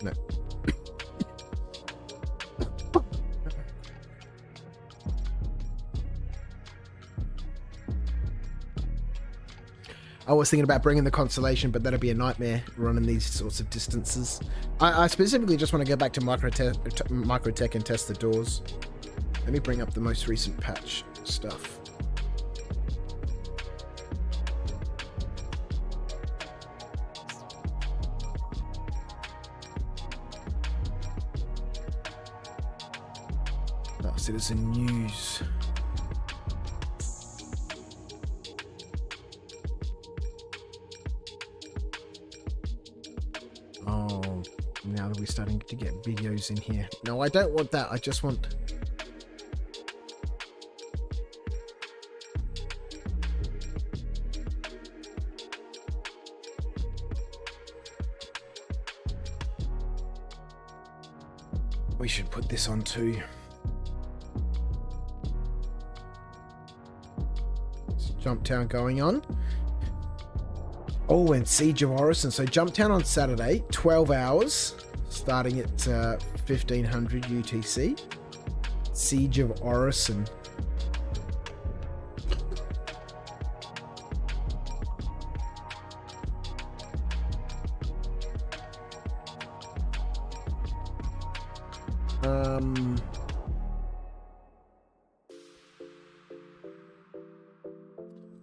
No. I was thinking about bringing the Constellation, but that'd be a nightmare running these sorts of distances. I specifically just want to go back to Microtech and test the doors. Let me bring up the most recent patch stuff. Oh, Citizen News. Oh, now that we're starting to get videos in here. No, I don't want that. I just want... We should put this on too. Jump Town going on. Oh, and Siege of Orison. So Jump Town on Saturday, 12 hours, starting at 1500 UTC. Siege of Orison.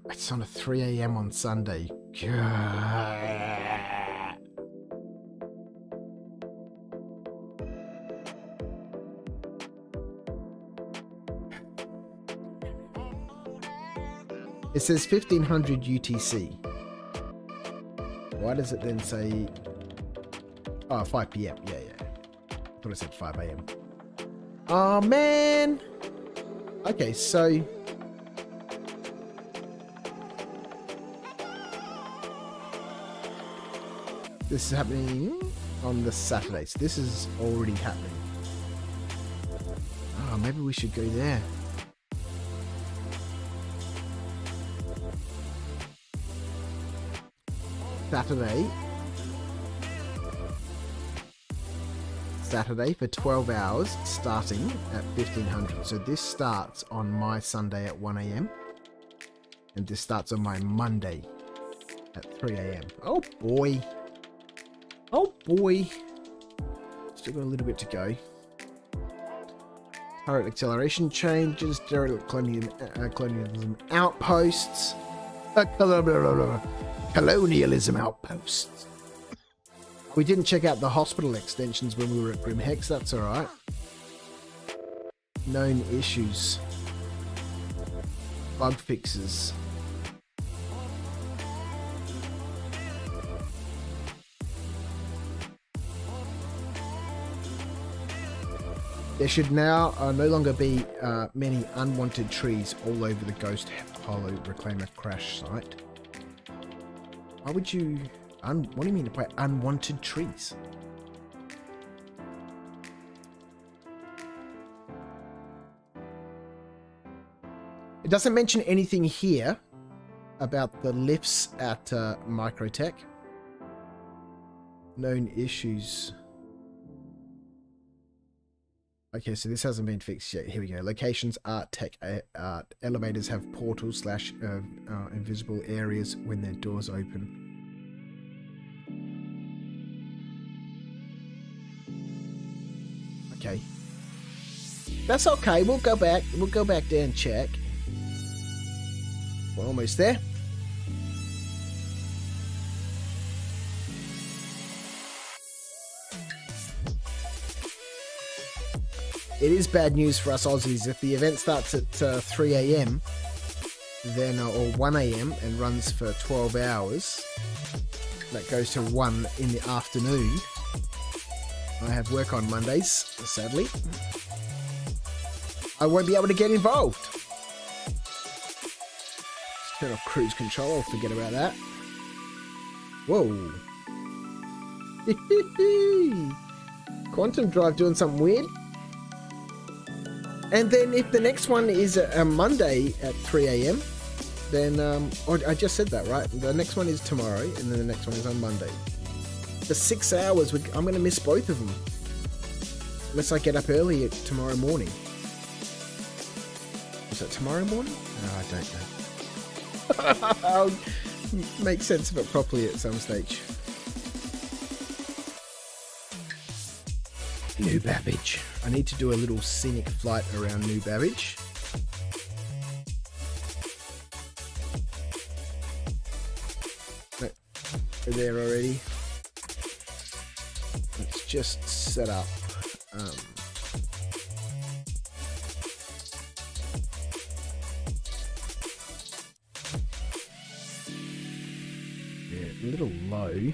It's on a 3 AM on Sunday. It says 1500 UTC. Why does it then say... Oh, 5 PM. Yeah. I thought it said 5 AM. Oh, man. Okay, so... This is happening on the Saturday, so this is already happening. Oh, maybe we should go there. Saturday for 12 hours starting at 1500. So this starts on my Sunday at 1 a.m. and this starts on my Monday at 3 a.m. Oh boy. Oh boy. Still got a little bit to go. Turret acceleration changes, colonialism outposts. Colonialism outposts. We didn't check out the hospital extensions when we were at Grimhex, that's alright. Known issues. Bug fixes. There should now no longer be many unwanted trees all over the Ghost Hollow Reclaimer crash site. Why would you... what do you mean by unwanted trees? It doesn't mention anything here about the lifts at Microtech. Known issues. Okay, so this hasn't been fixed yet. Here we go. Locations, art, tech, art. Elevators have portals / invisible areas when their doors open. Okay. That's okay. We'll go back there and check. We're almost there. It is bad news for us Aussies. If the event starts at 3 a.m. then or 1 a.m. and runs for 12 hours, that goes to 1 in the afternoon. I have work on Mondays, sadly. I won't be able to get involved. Let's turn off cruise control. I'll forget about that. Whoa. Quantum Drive doing something weird. And then if the next one is a Monday at 3 a.m, then, I just said that, right? The next one is tomorrow, and then the next one is on Monday. For 6 hours, I'm going to miss both of them. Unless I get up early tomorrow morning. Is it tomorrow morning? No, I don't know. I'll make sense of it properly at some stage. New Babbage. I need to do a little scenic flight around New Babbage. No, we're there already. Let's just set up. Yeah, a little low.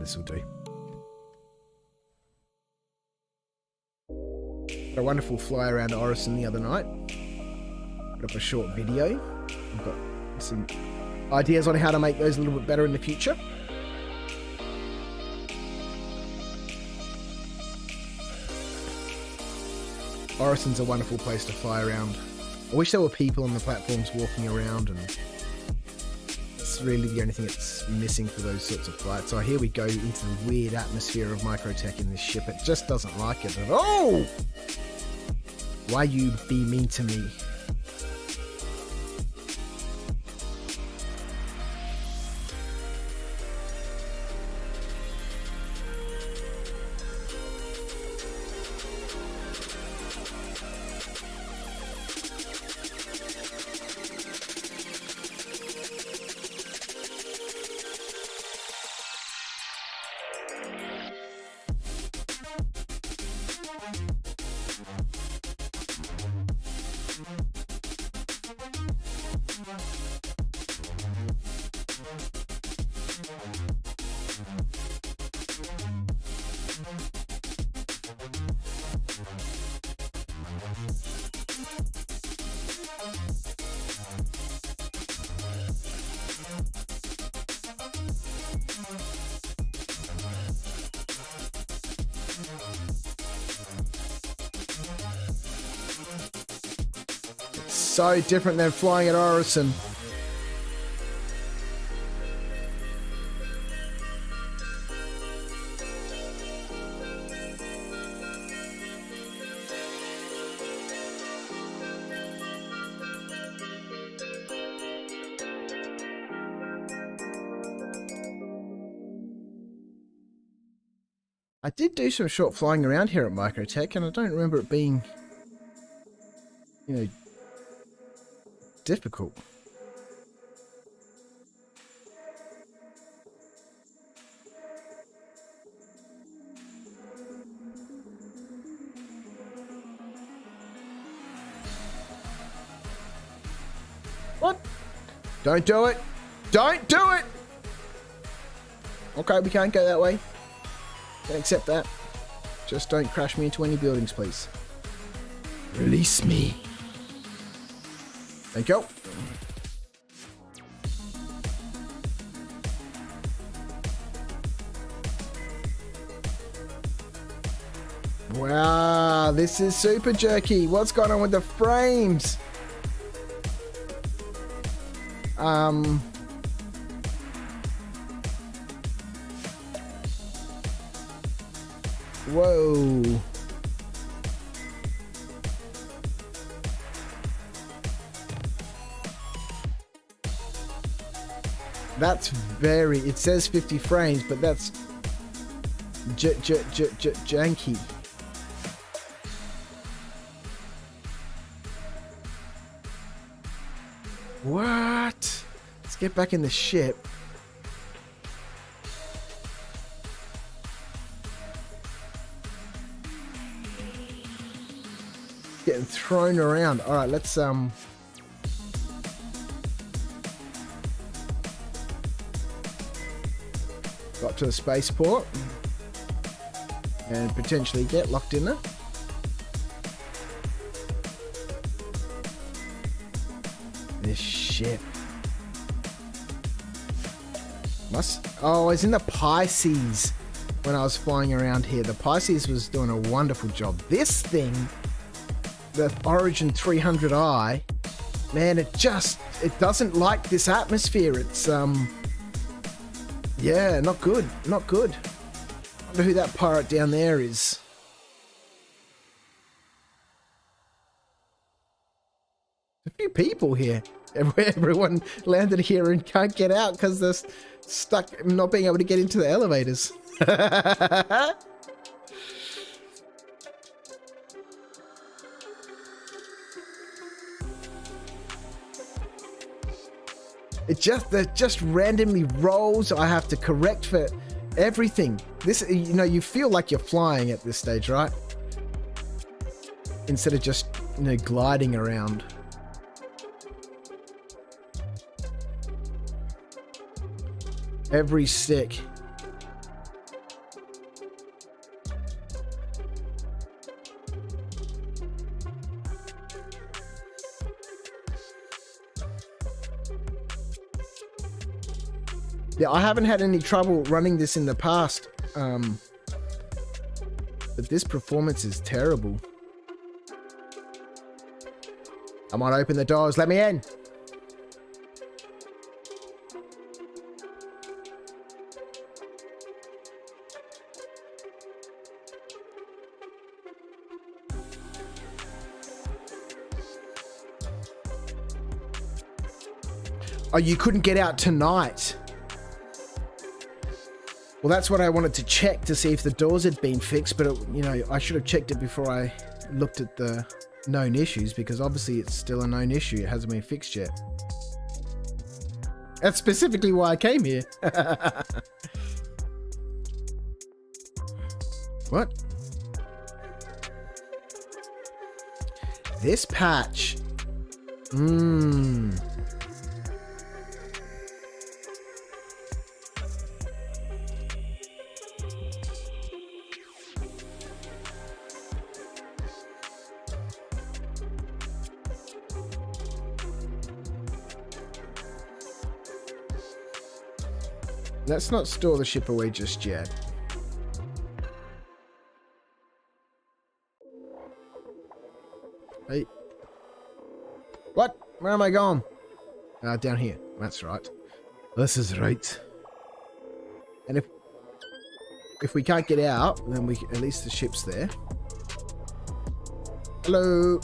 This will do. Had a wonderful fly around Orison the other night. Put up a short video. I've got some ideas on how to make those a little bit better in the future. Orison's a wonderful place to fly around. I wish there were people on the platforms walking around, and it's really the only thing that's missing for those sorts of flights. So here we go into the weird atmosphere of Microtech in this ship. It just doesn't like it at all. Why you be mean to me? so different than flying at Orison. I did do some short flying around here at Microtech, and I don't remember it being, you know, difficult. What? Don't do it! Don't do it! Okay, we can't go that way. Can't accept that. Just don't crash me into any buildings, please. Release me. Thank you. Wow, this is super jerky. What's going on with the frames? Whoa. That's very, it says 50 frames, but that's janky. What? Let's get back in the ship. Getting thrown around. All right, let's go up to the spaceport and potentially get locked in there. This ship oh, it's in the Pisces. When I was flying around here, the Pisces was doing a wonderful job. This thing, the Origin 300i, man, it doesn't like this atmosphere. It's yeah, not good, not good. I wonder who that pirate down there is. A few people here. Everyone landed here and can't get out because they're stuck not being able to get into the elevators. That just randomly rolls. I have to correct for everything. This, you know, you feel like you're flying at this stage, right? Instead of just, you know, gliding around. Every stick. Yeah, I haven't had any trouble running this in the past, but this performance is terrible. I might open the doors. Let me in. Oh, you couldn't get out tonight. Well, that's what I wanted to check to see if the doors had been fixed, but you know, I should have checked it before I looked at the known issues, because obviously it's still a known issue. It hasn't been fixed yet. That's specifically why I came here. What? This patch. Let's not store the ship away just yet. Hey. What? Where am I going? Down here. That's right. This is right. And if we can't get out, then we at least the ship's there. Hello.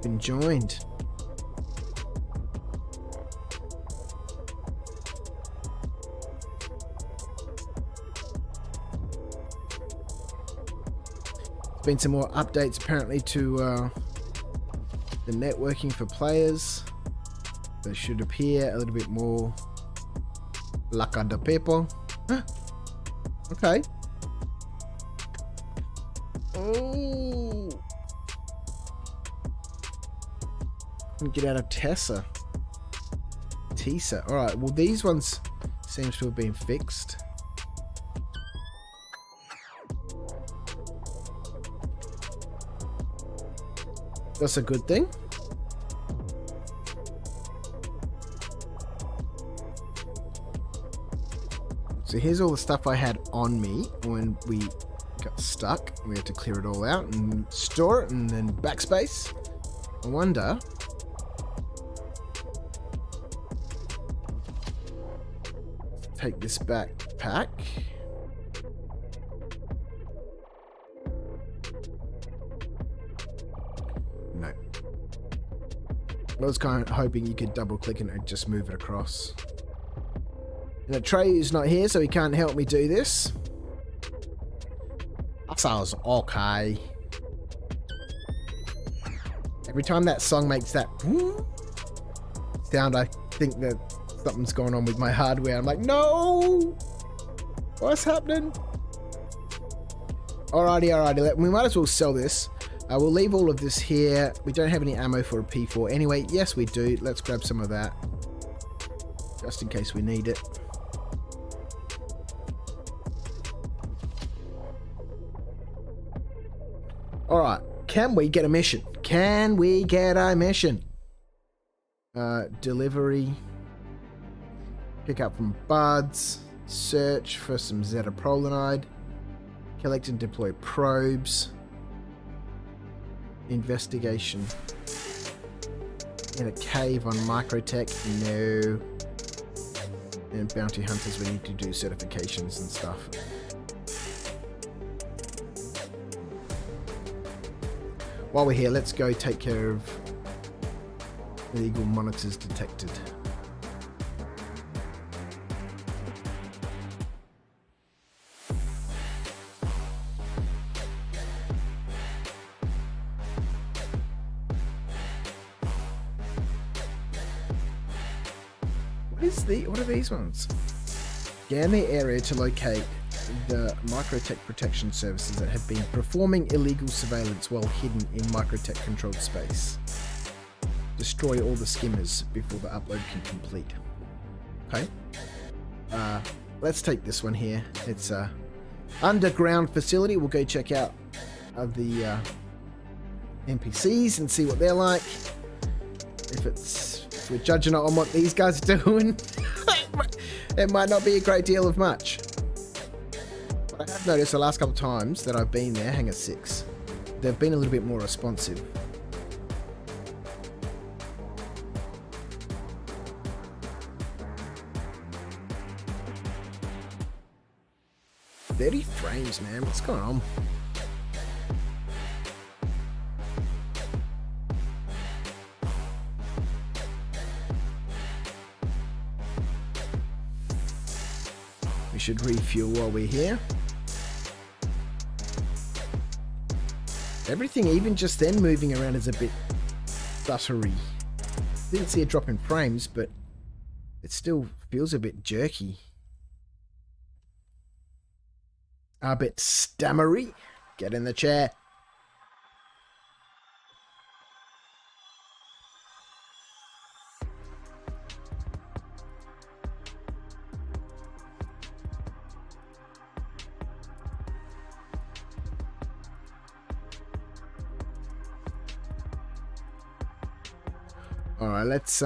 Been joined. Been some more updates apparently to the networking for players. They should appear a little bit more like other people. Huh. Okay. Oh, couldn't get out of Tessa. All right. Well, these ones seems to have been fixed. That's a good thing. So here's all the stuff I had on me when we got stuck. We had to clear it all out and store it and then backspace. I wonder. Take this backpack. No. I was kind of hoping you could double click and just move it across. And Trey is not here, so he can't help me do this. That sounds okay. Every time that song makes that sound, I think that something's going on with my hardware. I'm like, no! What's happening? Alrighty. We might as well sell this. We'll leave all of this here. We don't have any ammo for a P4 anyway. Yes, we do. Let's grab some of that. Just in case we need it. Alright. Can we get a mission? Can we get a mission? Delivery. Pick up from buds. Search for some zetaprolinide. Collect and deploy probes. Investigation. In a cave on Microtech. No. And bounty hunters, we need to do certifications and stuff. While we're here, let's go take care of illegal monitors detected. What are these ones? Scan the area to locate the Microtech protection services that have been performing illegal surveillance while hidden in Microtech controlled space. Destroy all the skimmers before the upload can complete. Okay. Let's take this one here. It's a underground facility. We'll go check out the NPCs and see what they're like. If we're judging on what these guys are doing, it might not be a great deal of much. But I have noticed the last couple of times that I've been there, Hangar 6, they've been a little bit more responsive. "30 frames, man. What's going on?" We should refuel while we're here. Everything, even just then, moving around is a bit stuttery. Didn't see a drop in frames, but it still feels a bit jerky. A bit stammery. Get in the chair. All right, let's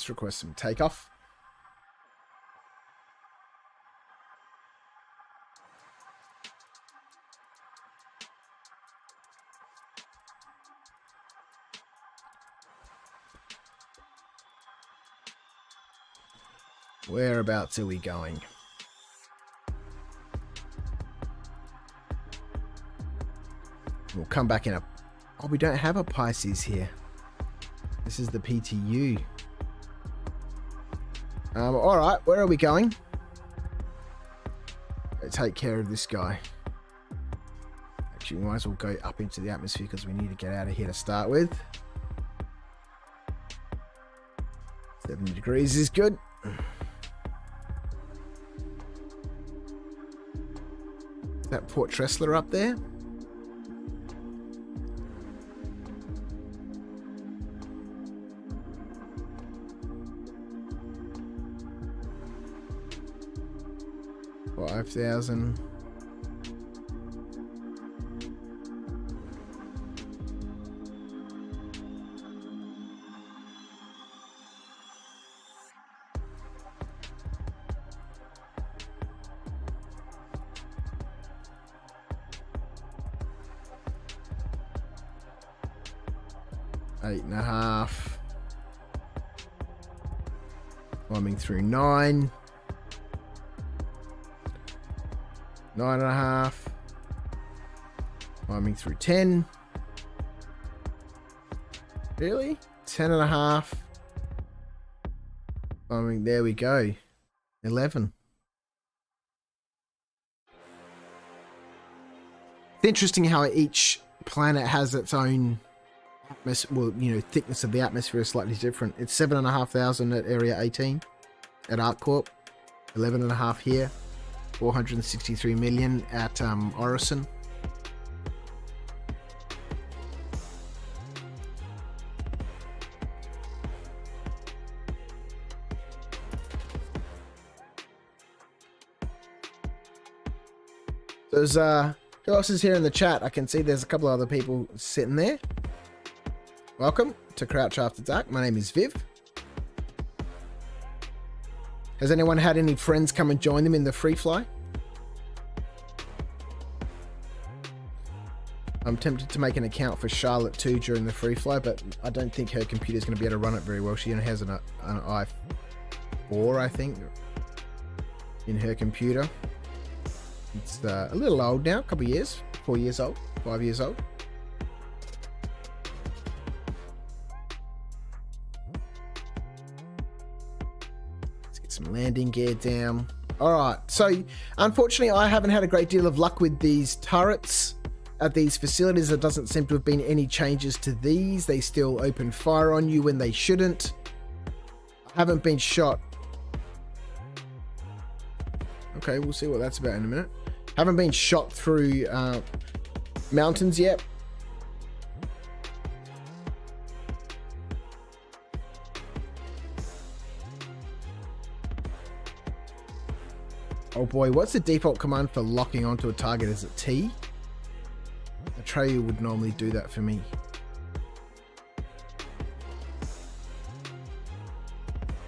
request some takeoff. Whereabouts are we going? We'll come back in a... Oh, we don't have a Pisces here. This is the PTU. Alright, where are we going? Let's take care of this guy. Actually, we might as well go up into the atmosphere because we need to get out of here to start with. 70 degrees is good. Is that Port Tressler up there? $5,000. $8.5. Climbing through 9. 9.5. Climbing through 10. Really? 10.5. Climbing, there we go. 11. It's interesting how each planet has its own well, you know, thickness of the atmosphere is slightly different. It's 7,500 at Area 18 at ArcCorp, 11.5 here, 463 million at Orison. There's who else is here in the chat? I can see there's a couple of other people sitting there. Welcome to Crouch After Dark. My name is Viv. Has anyone had any friends come and join them in the free fly? I'm tempted to make an account for Charlotte too during the free fly, but I don't think her computer's going to be able to run it very well. She only has an i4, I think, in her computer. It's a little old now, a couple of years, 4 years old, 5 years old. Some landing gear down. Alright, so unfortunately I haven't had a great deal of luck with these turrets at these facilities. There doesn't seem to have been any changes to these. They still open fire on you when they shouldn't. I haven't been shot. Okay, we'll see what that's about in a minute. Haven't been shot through mountains yet. Oh boy, what's the default command for locking onto a target? Is it T? Atreyu would normally do that for me.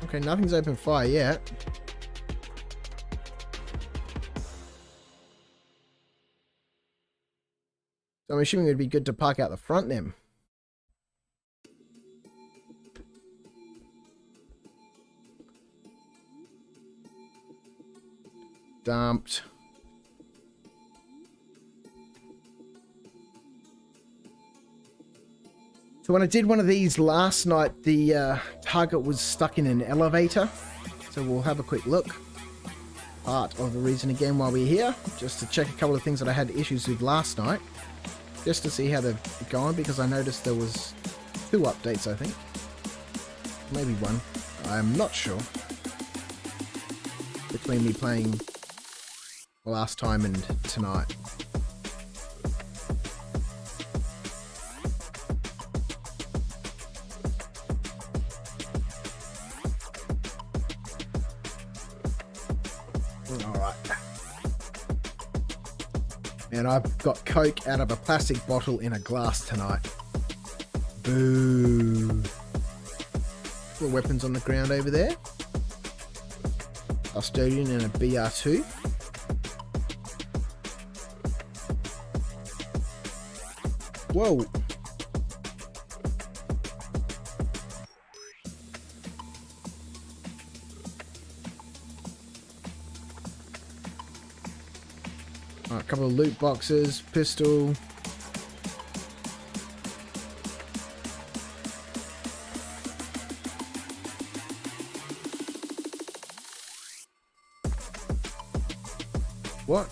Okay, nothing's open fire yet. So I'm assuming it would be good to park out the front then. Dumped. So when I did one of these last night, the target was stuck in an elevator. So we'll have a quick look. Part of the reason again why we're here, just to check a couple of things that I had issues with last night. Just to see how they've gone, because I noticed there was 2 updates, I think. Maybe 1. I'm not sure. Between me playing last time and tonight. Alright. And I've got Coke out of a plastic bottle in a glass tonight. Boo. Little weapons on the ground over there. Custodian and a BR2. Whoa. Alright, a couple of loot boxes, pistol. What?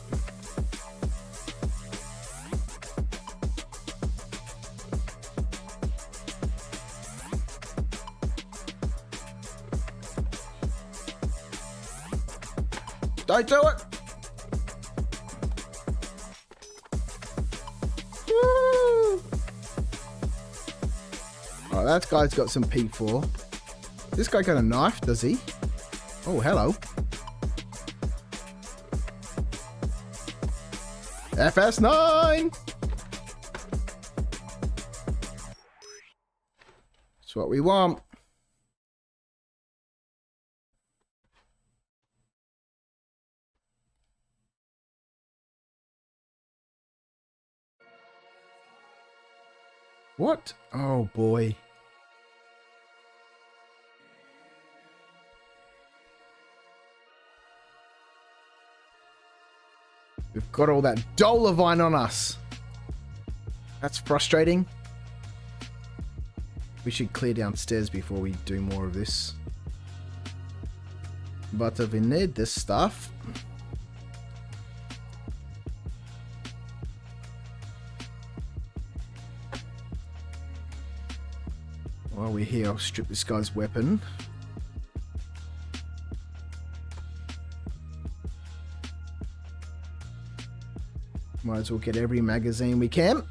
Don't do it! Woo! Oh, that guy's got some P4. This guy got a knife, does he? Oh, hello. FS9! That's what we want. What? Oh boy. We've got all that Dolavine on us. That's frustrating. We should clear downstairs before we do more of this. But we need this stuff. While we're here, I'll strip this guy's weapon. Might as well get every magazine we can.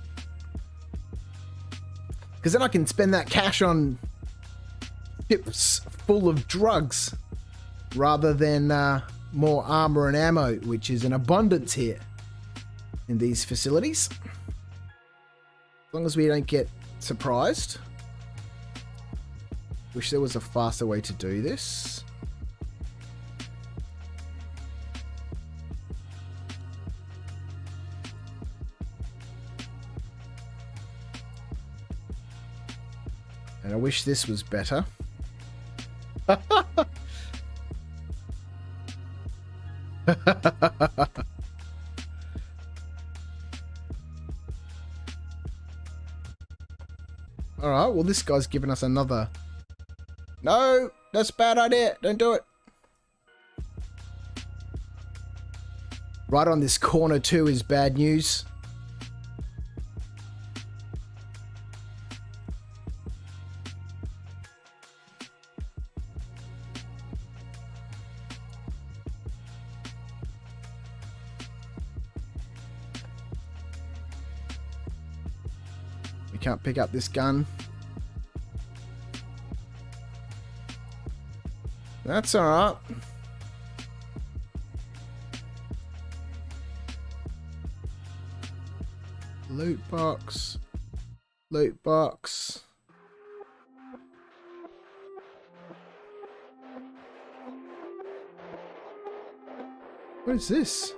Because then I can spend that cash on ships full of drugs rather than more armor and ammo, which is in abundance here in these facilities. As long as we don't get surprised. Wish there was a faster way to do this. And I wish this was better. Alright, well this guy's given us another... No, that's a bad idea. Don't do it. Right on this corner too is bad news. We can't pick up this gun. That's alright. Loot box. Loot box. What is this?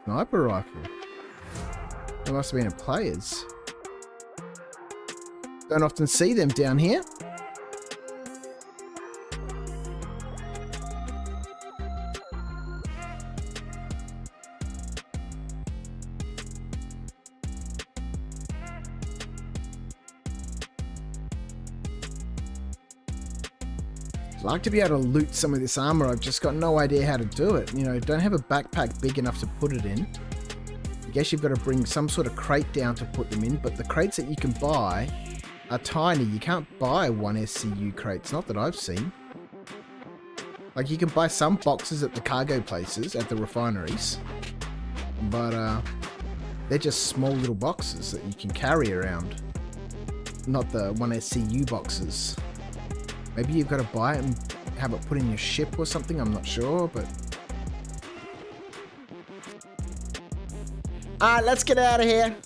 Sniper rifle. There must have been a player's. Don't often see them down here. I'd like to be able to loot some of this armor. I've just got no idea how to do it. You know, don't have a backpack big enough to put it in. I guess you've got to bring some sort of crate down to put them in, but the crates that you can buy are tiny. You can't buy one SCU crates, not that I've seen. Like, you can buy some boxes at the cargo places, at the refineries, but they're just small little boxes that you can carry around. Not the one SCU boxes. Maybe you've got to buy it and have it put in your ship or something, I'm not sure, but... Alright, let's get out of here.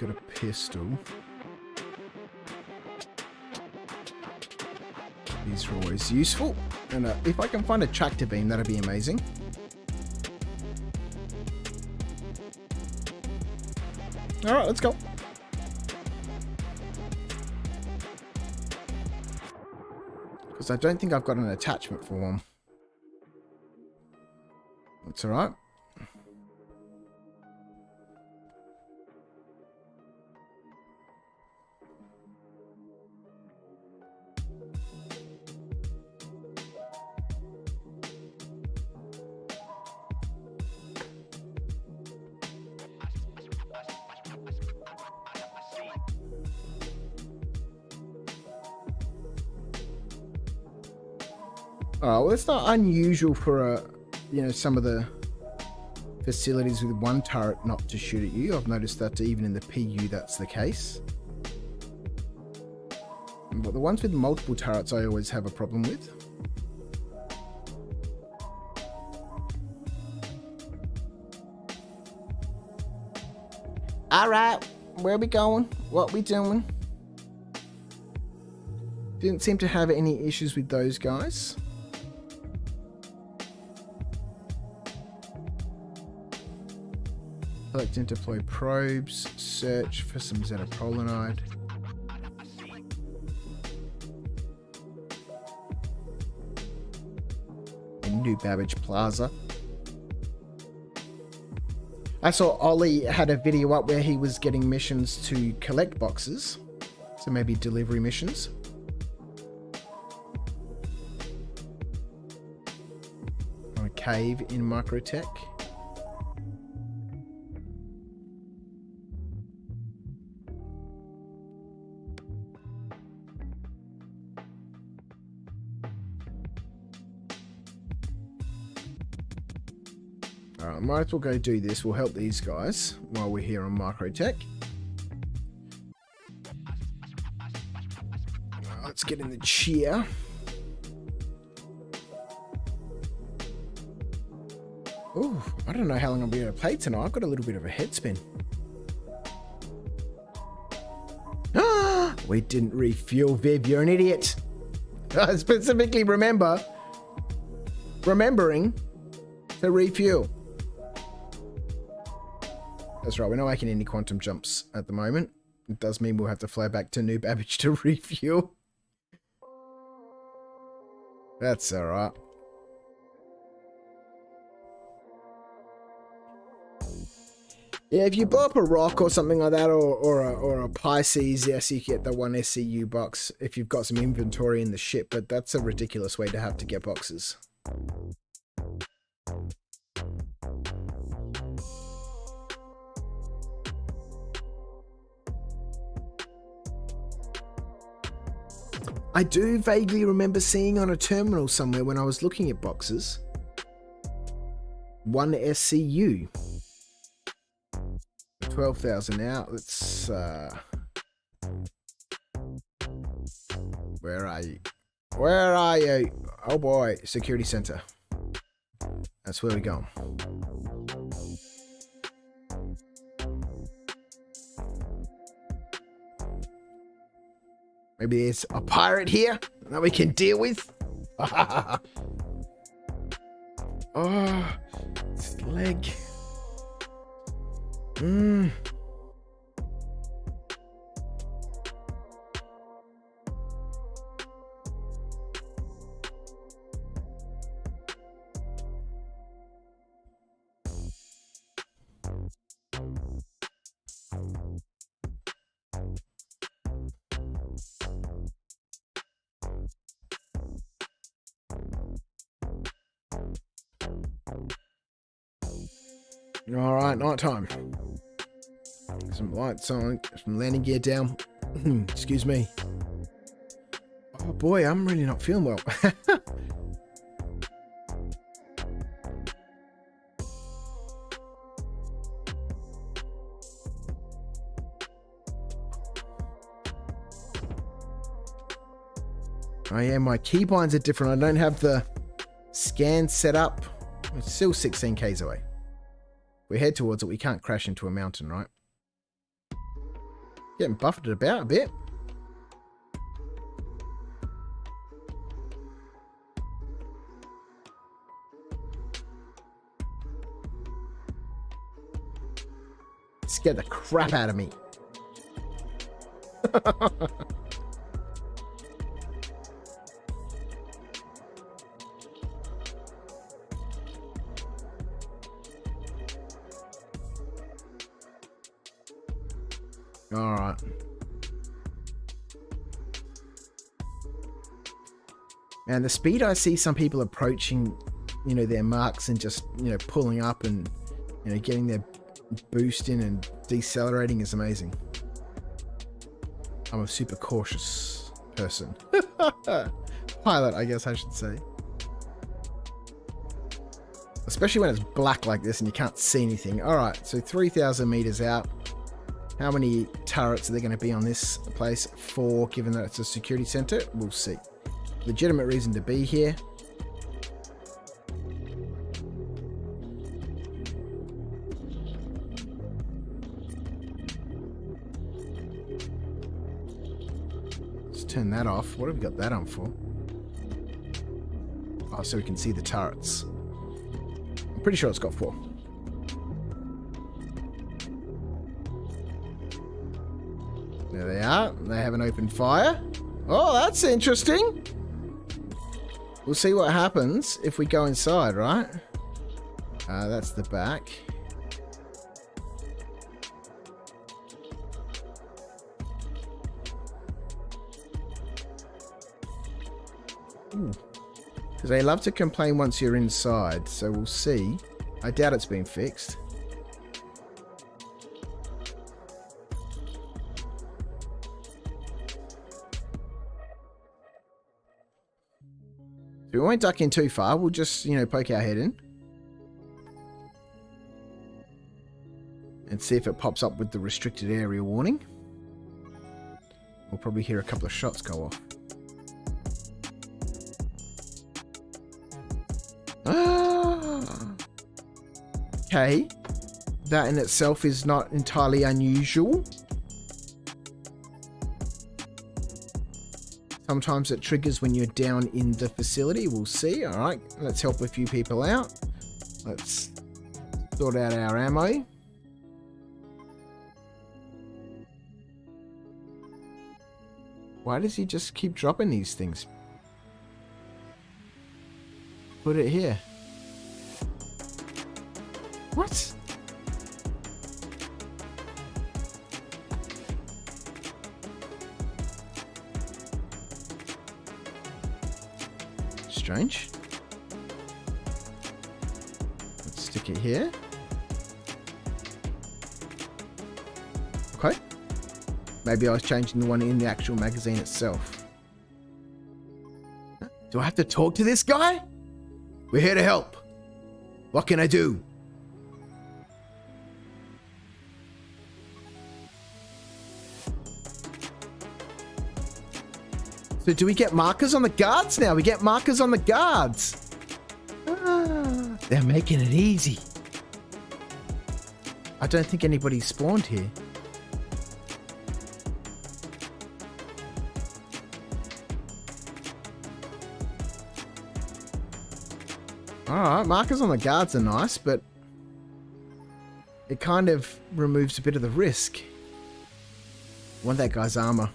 got a pistol. These are always useful. And if I can find a tractor beam, that'd be amazing. Alright, let's go. Because I don't think I've got an attachment for one. That's alright. Well, it's not unusual for some of the facilities with one turret not to shoot at you. I've noticed that even in the PU that's the case. But the ones with multiple turrets I always have a problem with. Alright, where are we going? What we doing? Didn't seem to have any issues with those guys. Collect and deploy probes. Search for some xenoprolinide. In New Babbage Plaza. I saw Ollie had a video up where he was getting missions to collect boxes. So maybe delivery missions. On a cave in Microtech. Alright, might as well go do this. We'll help these guys while we're here on Microtech. Let's get in the chair. Oh, I don't know how long I'll be able to play tonight. I've got a little bit of a head spin. We didn't refuel, Viv. You're an idiot. I specifically remembering to refuel. That's right, we're not making any quantum jumps at the moment. It does mean we'll have to fly back to New Babbage to refuel. That's alright. Yeah, if you blow up a rock or something like that, or a Pisces, yes, you get the 1 SCU box if you've got some inventory in the ship, but that's a ridiculous way to have to get boxes. I do vaguely remember seeing on a terminal somewhere when I was looking at boxes. 1 SCU. 12,000 out. Let's where are you? Where are you? Oh boy, security center. That's where we go. Maybe there's a pirate here that we can deal with. Oh, this leg. All right, night time. Some lights on, some landing gear down. Excuse me. Oh boy, I'm really not feeling well. Oh yeah, my keybinds are different. I don't have the scan set up. It's still 16 Ks away. We head towards it. We can't crash into a mountain, right? Getting buffeted about a bit. Scared the crap out of me. All right. And the speed I see some people approaching, you know, their marks and just, you know, pulling up and, you know, getting their boost in and decelerating is amazing. I'm a super cautious person. Pilot, I guess I should say. Especially when it's black like this and you can't see anything. All right, so 3,000 meters out. How many turrets are there going to be on this place? 4, given that it's a security center. We'll see. Legitimate reason to be here. Let's turn that off. What have we got that on for? Oh, so we can see the turrets. I'm pretty sure it's got 4. There they are. They haven't opened fire. Oh, that's interesting. We'll see what happens if we go inside, right? That's the back. Because they love to complain once you're inside, so we'll see. I doubt it's been fixed. We won't duck in too far. We'll just, you know, poke our head in. And see if it pops up with the restricted area warning. We'll probably hear a couple of shots go off. Okay. That in itself is not entirely unusual. Sometimes it triggers when you're down in the facility. We'll see. All right, let's help a few people out. Let's sort out our ammo. Why does he just keep dropping these things? Put it here. What? Strange. Let's stick it here. Okay. Maybe I was changing the one in the actual magazine itself. Do I have to talk to this guy? We're here to help. What can I do? So do we get markers on the guards now? We get markers on the guards. Ah, they're making it easy. I don't think anybody spawned here. Alright, markers on the guards are nice, but it kind of removes a bit of the risk. I want that guy's armor.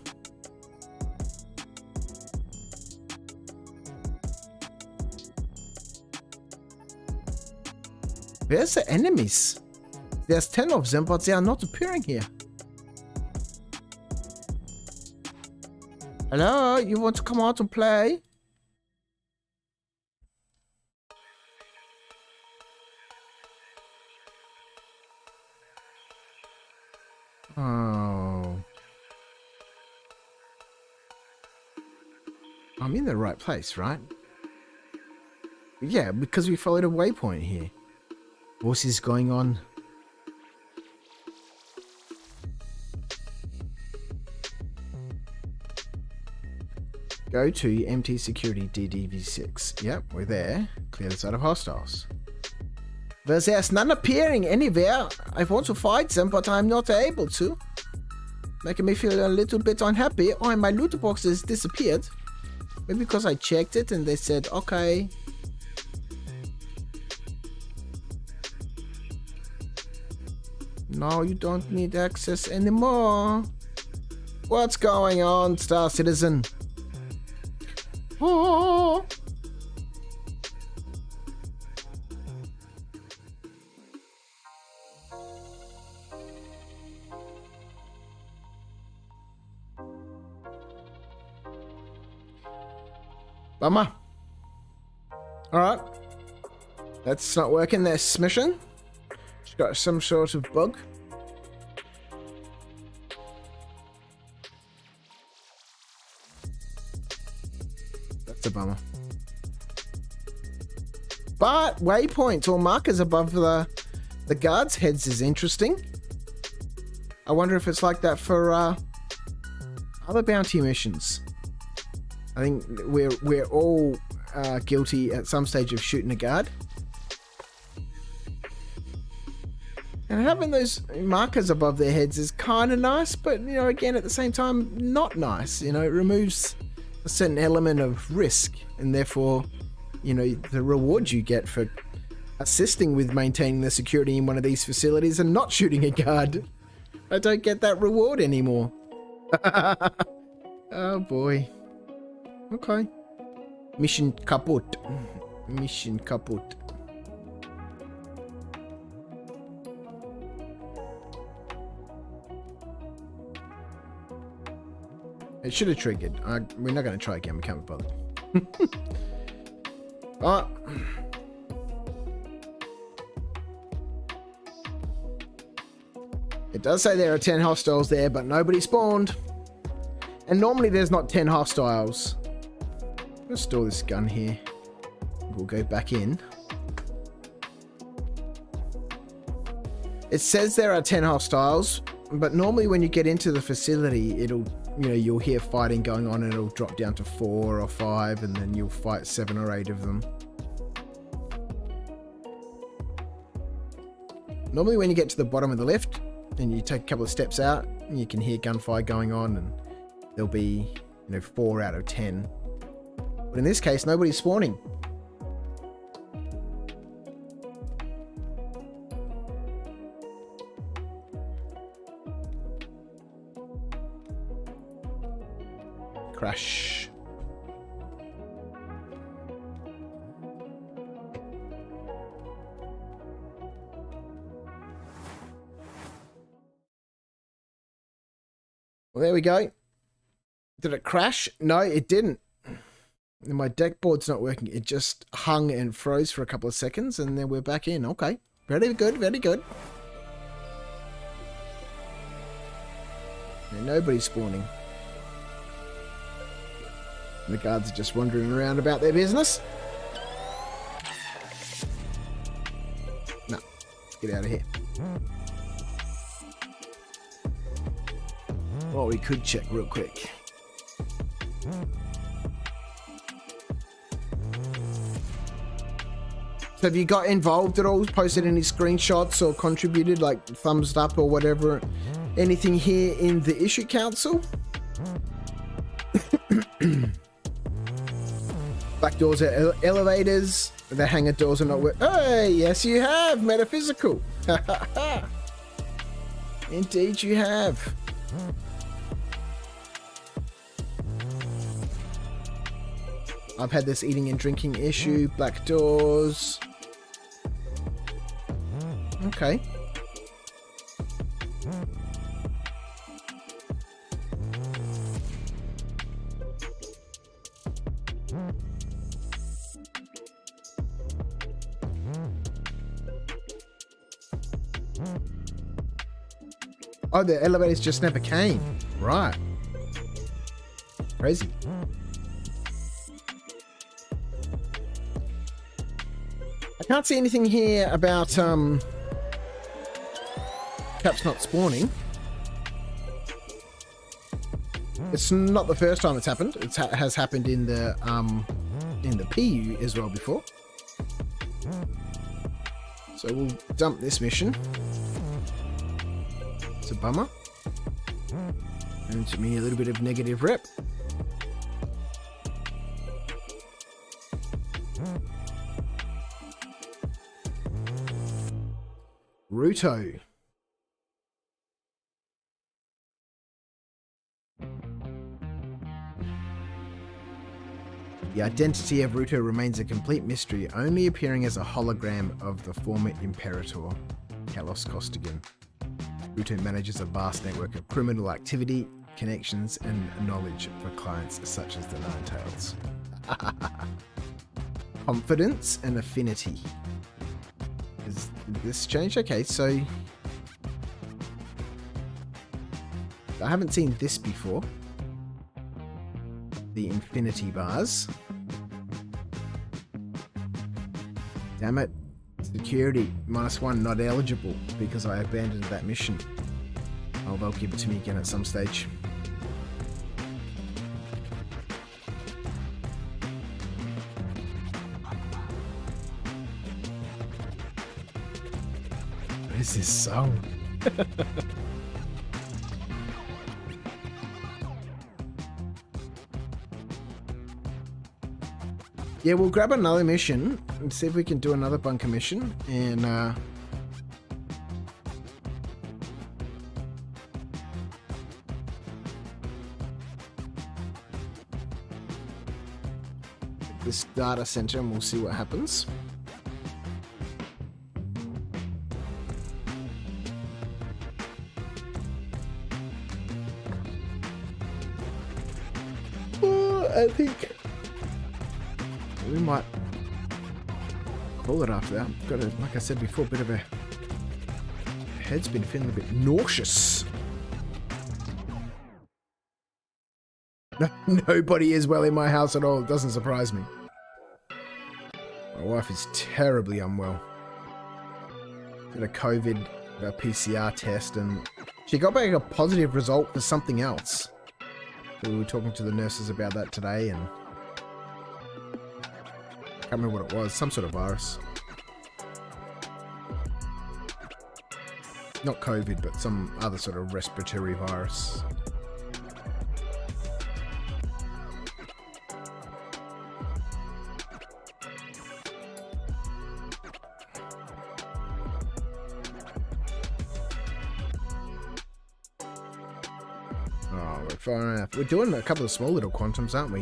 Where's the enemies? There's 10 of them, but they are not appearing here. Hello, you want to come out and play? Oh. I'm in the right place, right? Yeah, because we followed a waypoint here. What is going on? Go to MT Security DDV6. Yep, we're there. Clear the side of hostiles. There's none appearing anywhere. I want to fight them, but I'm not able to. making me feel a little bit unhappy. Oh, and my loot box has disappeared. Maybe because I checked it and they said, okay. No, you don't need access anymore. What's going on, Star Citizen? Oh. Bummer. Alright. That's not working, this mission. It's got some sort of bug. That's a bummer. But waypoints or markers above the guards' heads is interesting. I wonder if it's like that for other bounty missions. I think we're all guilty at some stage of shooting a guard. And having those markers above their heads is kind of nice, but, you know, again, at the same time, not nice. You know, it removes a certain element of risk, and therefore, you know, the reward you get for assisting with maintaining the security in one of these facilities and not shooting a guard. I don't get that reward anymore. Oh boy. Okay. Mission kaput. Mission kaput. It should have triggered. We're not going to try again. We can't be bothered. Oh. It does say there are 10 hostiles there, but nobody spawned. And normally there's not 10 hostiles. Let's store this gun here. We'll go back in. It says there are 10 hostiles, but normally when you get into the facility, it'll, you know, you'll hear fighting going on and it'll drop down to 4 or 5, and then you'll fight 7 or 8 of them. Normally when you get to the bottom of the lift and you take a couple of steps out, you can hear gunfire going on, and there'll be, you know, 4 out of 10. But in this case, nobody's spawning. Crash. Well, there we go. Did it crash? No, it didn't. My deck board's not working. It just hung and froze for a couple of seconds, and then we're back in. Okay. Very good, very good. And nobody's spawning. The guards are just wandering around about their business. No, let's get out of here. Well, we could check real quick. So have you got involved at all? Posted any screenshots or contributed, like thumbs up or whatever? Anything here in the issue council? Back doors are elevators. The hangar doors are not working. Hey, yes you have. Metaphysical. Indeed you have. I've had this eating and drinking issue. Black doors. Okay. Oh, the elevators just never came. Right. Crazy. I can't see anything here about caps not spawning. It's not the first time it's happened. It has happened in the PU as well before. So we'll dump this mission. It's a bummer. And to me, a little bit of negative rep. Ruto. The identity of Ruto remains a complete mystery, only appearing as a hologram of the former Imperator, Kalos Costigan. Ruto manages a vast network of criminal activity, connections, and knowledge for clients such as the Ninetales. Confidence and affinity. Is this changed? Okay, so I haven't seen this before. The infinity bars. Damn it. Security, -1, not eligible because I abandoned that mission. Oh, they'll give it to me again at some stage. What is this song? Yeah, we'll grab another mission and see if we can do another bunker mission. And this data center, and we'll see what happens. I think we might call it after that. I've got a, like I said before, a bit of a head's been feeling a bit nauseous. No, nobody is well in my house at all. It doesn't surprise me. My wife is terribly unwell. Did a COVID PCR test and she got back a positive result for something else. We were talking to the nurses about that today, and I can't remember what it was. Some sort of virus. Not COVID, but some other sort of respiratory virus. Far enough. We're doing a couple of small little quantums, aren't we?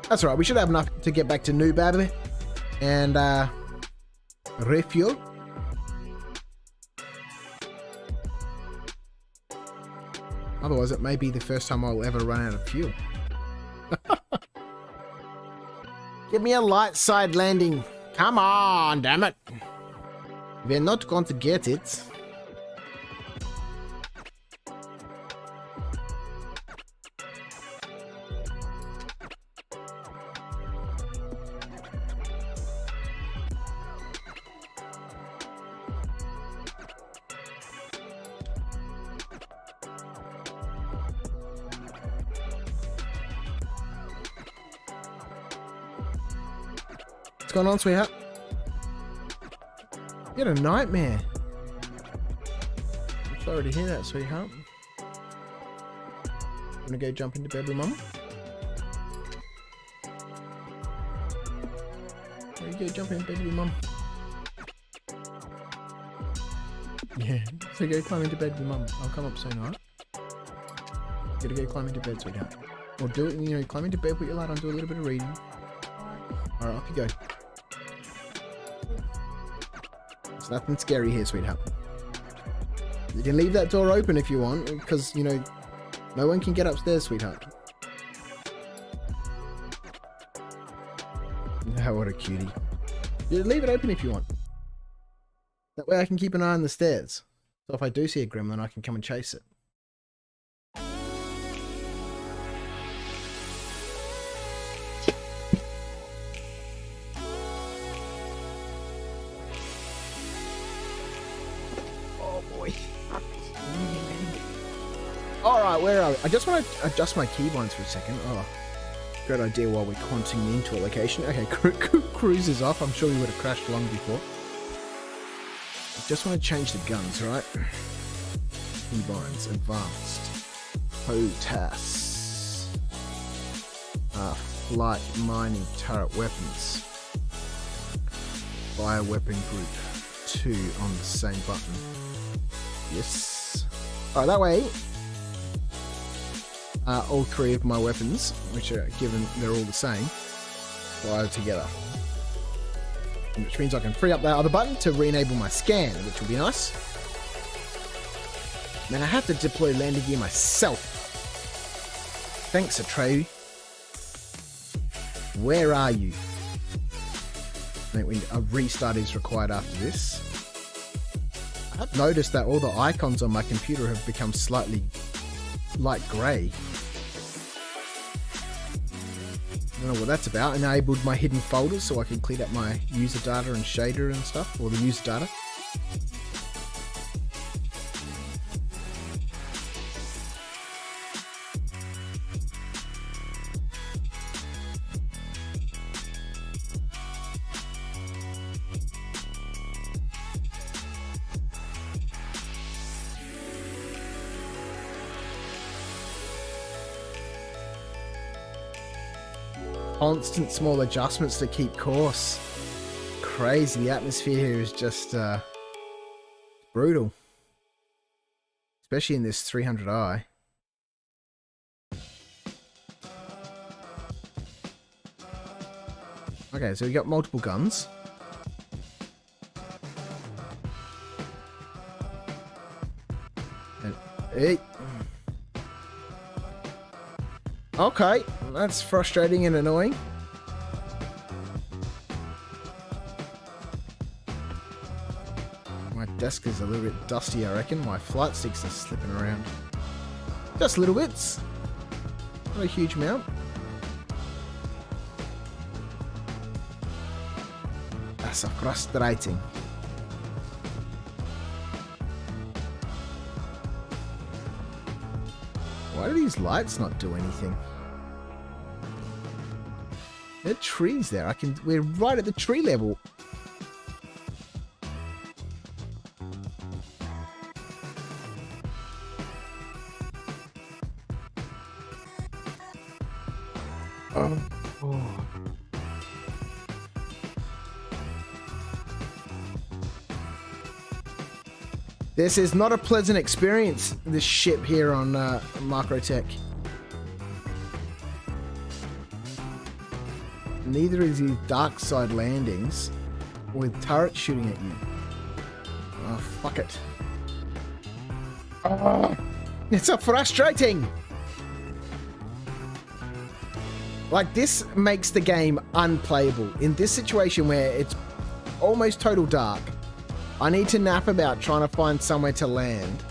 That's alright. We should have enough to get back to Nubab and refuel. Otherwise, it may be the first time I'll ever run out of fuel. Give me a light side landing. Come on, damn it. We're not going to get it. What's going on, sweetheart? You had a nightmare. I'm sorry to hear that, sweetheart. Wanna go jump into bed with Mum? Where you go jump into bed with Mum? Yeah, so go climb into bed with Mum. I'll come up soon, alright? Gotta go climb into bed, sweetheart. Or do it, you know, climb into bed, put your light on, do a little bit of reading. Alright, off you go. There's nothing scary here, sweetheart. You can leave that door open if you want, because, you know, no one can get upstairs, sweetheart. Oh, what a cutie. You leave it open if you want. That way I can keep an eye on the stairs. So if I do see a gremlin, I can come and chase it. Alright, where are we? I just want to adjust my keybinds for a second. Oh, great idea while we're quanting into a location. Okay, cruise is off. I'm sure we would have crashed long before. I just want to change the guns, right? Keybinds, advanced. POTAS. Flight mining turret weapons. Fire weapon group 2 on the same button. Yes. Alright, that way all 3 of my weapons, which are given they're all the same, fire together. Which means I can free up that other button to re-enable my scan, which will be nice. Man, I have to deploy landing gear myself. Thanks, Atreyu. Where are you? I think a restart is required after this. I've noticed that all the icons on my computer have become slightly light grey. I don't know what that's about. Enabled my hidden folders so I can clean up my user data and shader and stuff, or the user data. Constant small adjustments to keep course. Crazy. The atmosphere here is just brutal. Especially in this 300i. Okay, so we got multiple guns. And, hey. Okay, that's frustrating and annoying. My desk is a little bit dusty, I reckon. My flight sticks are slipping around. Just little bits. Not a huge amount. That's frustrating. Why do these lights not do anything? There are trees there. We're right at the tree level. Oh. This is not a pleasant experience, this ship here on Macrotech. Neither is these dark side landings with turrets shooting at you. Oh, fuck it. Oh, it's so frustrating! Like, this makes the game unplayable. In this situation where it's almost total dark, I need to nap about trying to find somewhere to land.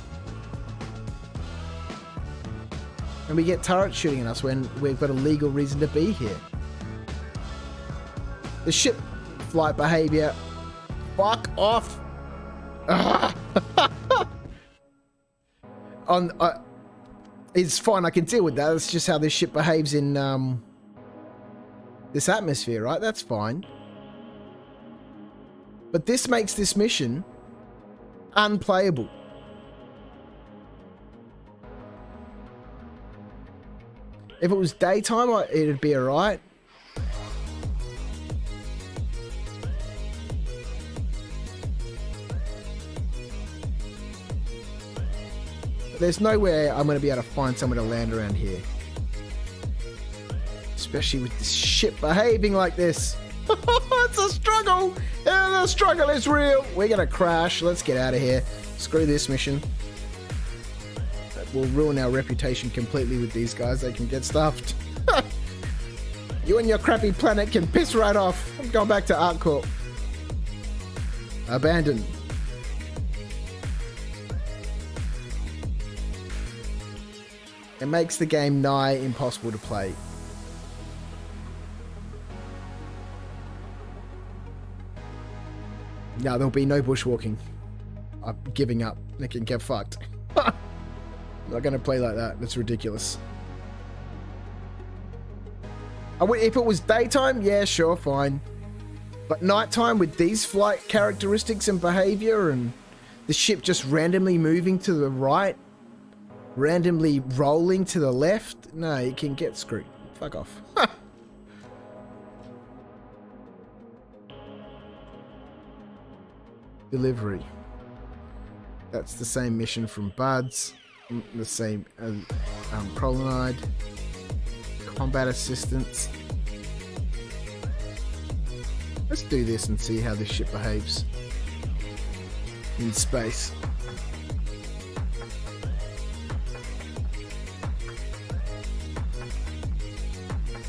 And we get turrets shooting at us when we've got a legal reason to be here. The ship flight behavior. Fuck off. It's fine, I can deal with that. That's just how this ship behaves in this atmosphere, right? That's fine. But this makes this mission unplayable. If it was daytime, it'd be alright. There's no way I'm going to be able to find somewhere to land around here. Especially with this ship behaving like this. It's a struggle. Yeah, the struggle is real. We're going to crash. Let's get out of here. Screw this mission. That will ruin our reputation completely with these guys. They can get stuffed. You and your crappy planet can piss right off. I'm going back to ArcCorp. Abandoned. It makes the game nigh impossible to play. No, there'll be no bushwalking. I'm giving up. They can get fucked. I'm not going to play like that. That's ridiculous. If it was daytime, yeah, sure, fine. But nighttime with these flight characteristics and behavior and the ship just randomly moving to the right randomly rolling to the left, no, you can get screwed. Fuck off. Delivery. That's the same mission from Buds. The same as Prolenide. Combat assistance. Let's do this and see how this ship behaves in space.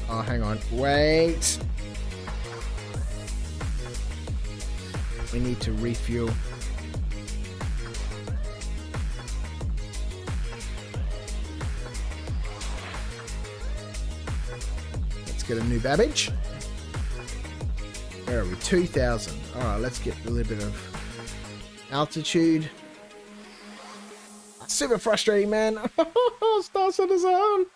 Oh, hang on. Wait. We need to refuel. Let's get a new Babbage. Where are we? 2,000. Alright, let's get a little bit of altitude. Super frustrating, man. Star Citizen.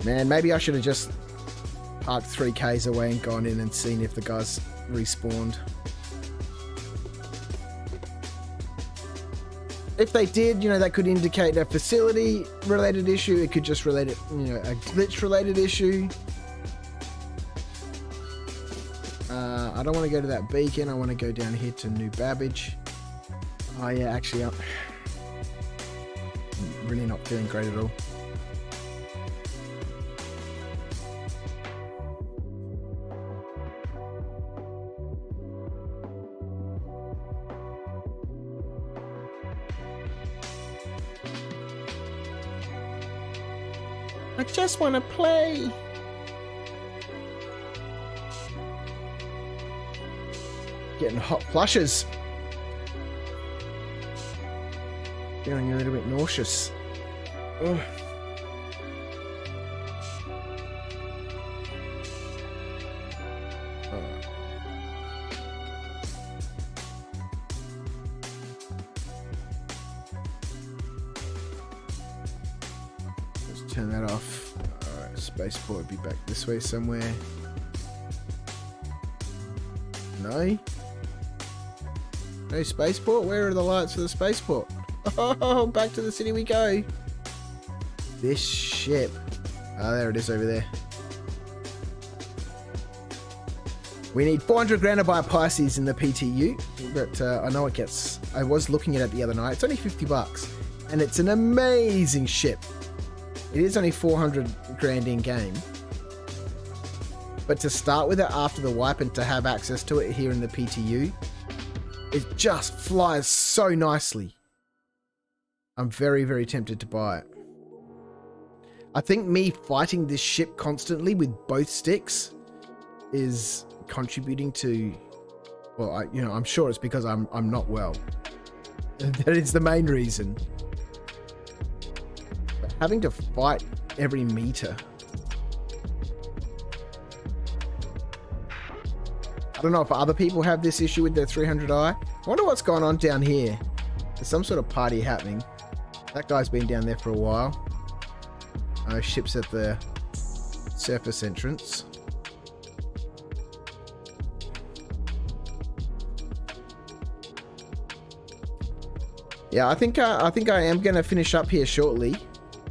Man, maybe I should have just parked 3Ks away and gone in and seen if the guys respawned. If they did, you know, that could indicate a facility-related issue. It could just relate it, you know, a glitch-related issue. I don't want to go to that beacon. I want to go down here to New Babbage. Oh, yeah, actually, I'm really not feeling great at all. I just want to play. Getting hot flushes. Feeling a little bit nauseous. Ugh. Turn that off. Alright, spaceport would be back this way somewhere. No? No spaceport? Where are the lights for the spaceport? Oh, back to the city we go. This ship. Oh, there it is over there. We need 400 grand to buy a Pisces in the PTU, but I know it gets... I was looking at it the other night. It's only 50 bucks, and it's an amazing ship. It is only 400 grand in game. But to start with it after the wipe and to have access to it here in the PTU, it just flies so nicely. I'm very, very tempted to buy it. I think me fighting this ship constantly with both sticks is contributing to, well, I'm sure it's because I'm not well. That is the main reason. Having to fight every meter. I don't know if other people have this issue with their 300i. I wonder what's going on down here. There's some sort of party happening. That guy's been down there for a while. Ship's at the surface entrance. Yeah, I think I am going to finish up here shortly.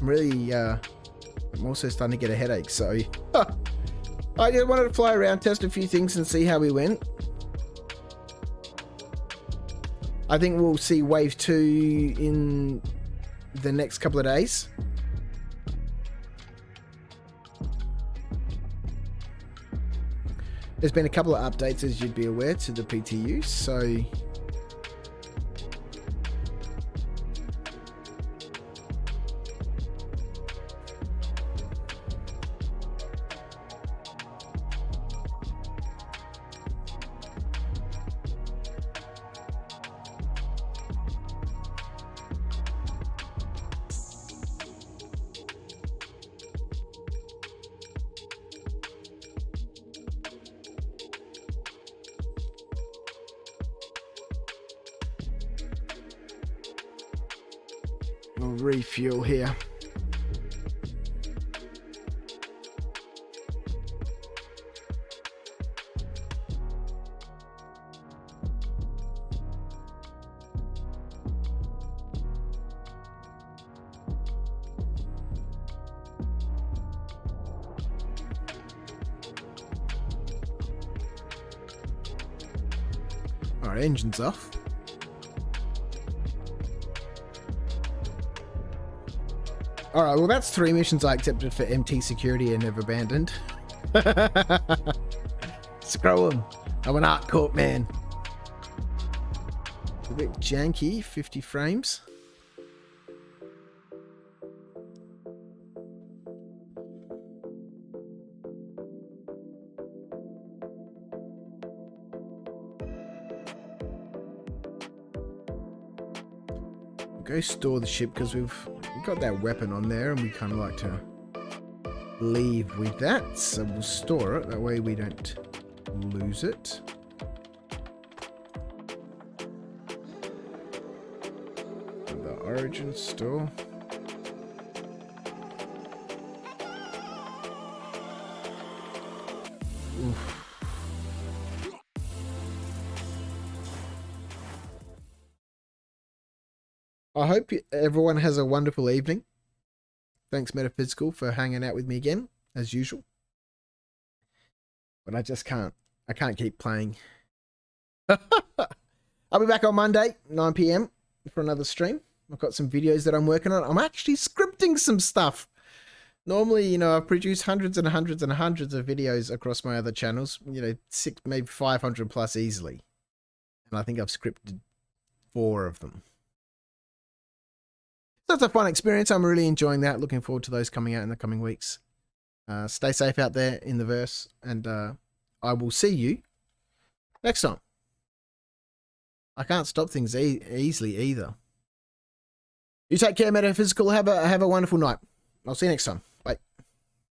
I'm really, I'm also starting to get a headache, so I just wanted to fly around, test a few things and see how we went. I think we'll see Wave 2 in the next couple of days. There's been a couple of updates, as you'd be aware, to the PTU, so... We'll refuel here. Our engine's off. Alright, well that's 3 missions I accepted for MT security and never abandoned. Scroll them. I'm an art corp man. A bit janky, 50 frames. Go store the ship because we've got that weapon on there and we kind of like to leave with that, so we'll store it, that way we don't lose it. The origin store. Oof. I hope everyone has a wonderful evening. Thanks, Metaphysical, for hanging out with me again, as usual. But I just can't. I can't keep playing. I'll be back on Monday, 9 PM, for another stream. I've got some videos that I'm working on. I'm actually scripting some stuff. Normally, you know, I've produced hundreds and hundreds and hundreds of videos across my other channels. You know, 6, maybe 500 plus easily. And I think I've scripted 4 of them. That's a fun experience. I'm really enjoying that. Looking forward to those coming out in the coming weeks. Stay safe out there in the verse, and I will see you next time. I can't stop things easily either. You take care, Metaphysical. Have a wonderful night. I'll see you next time. Bye.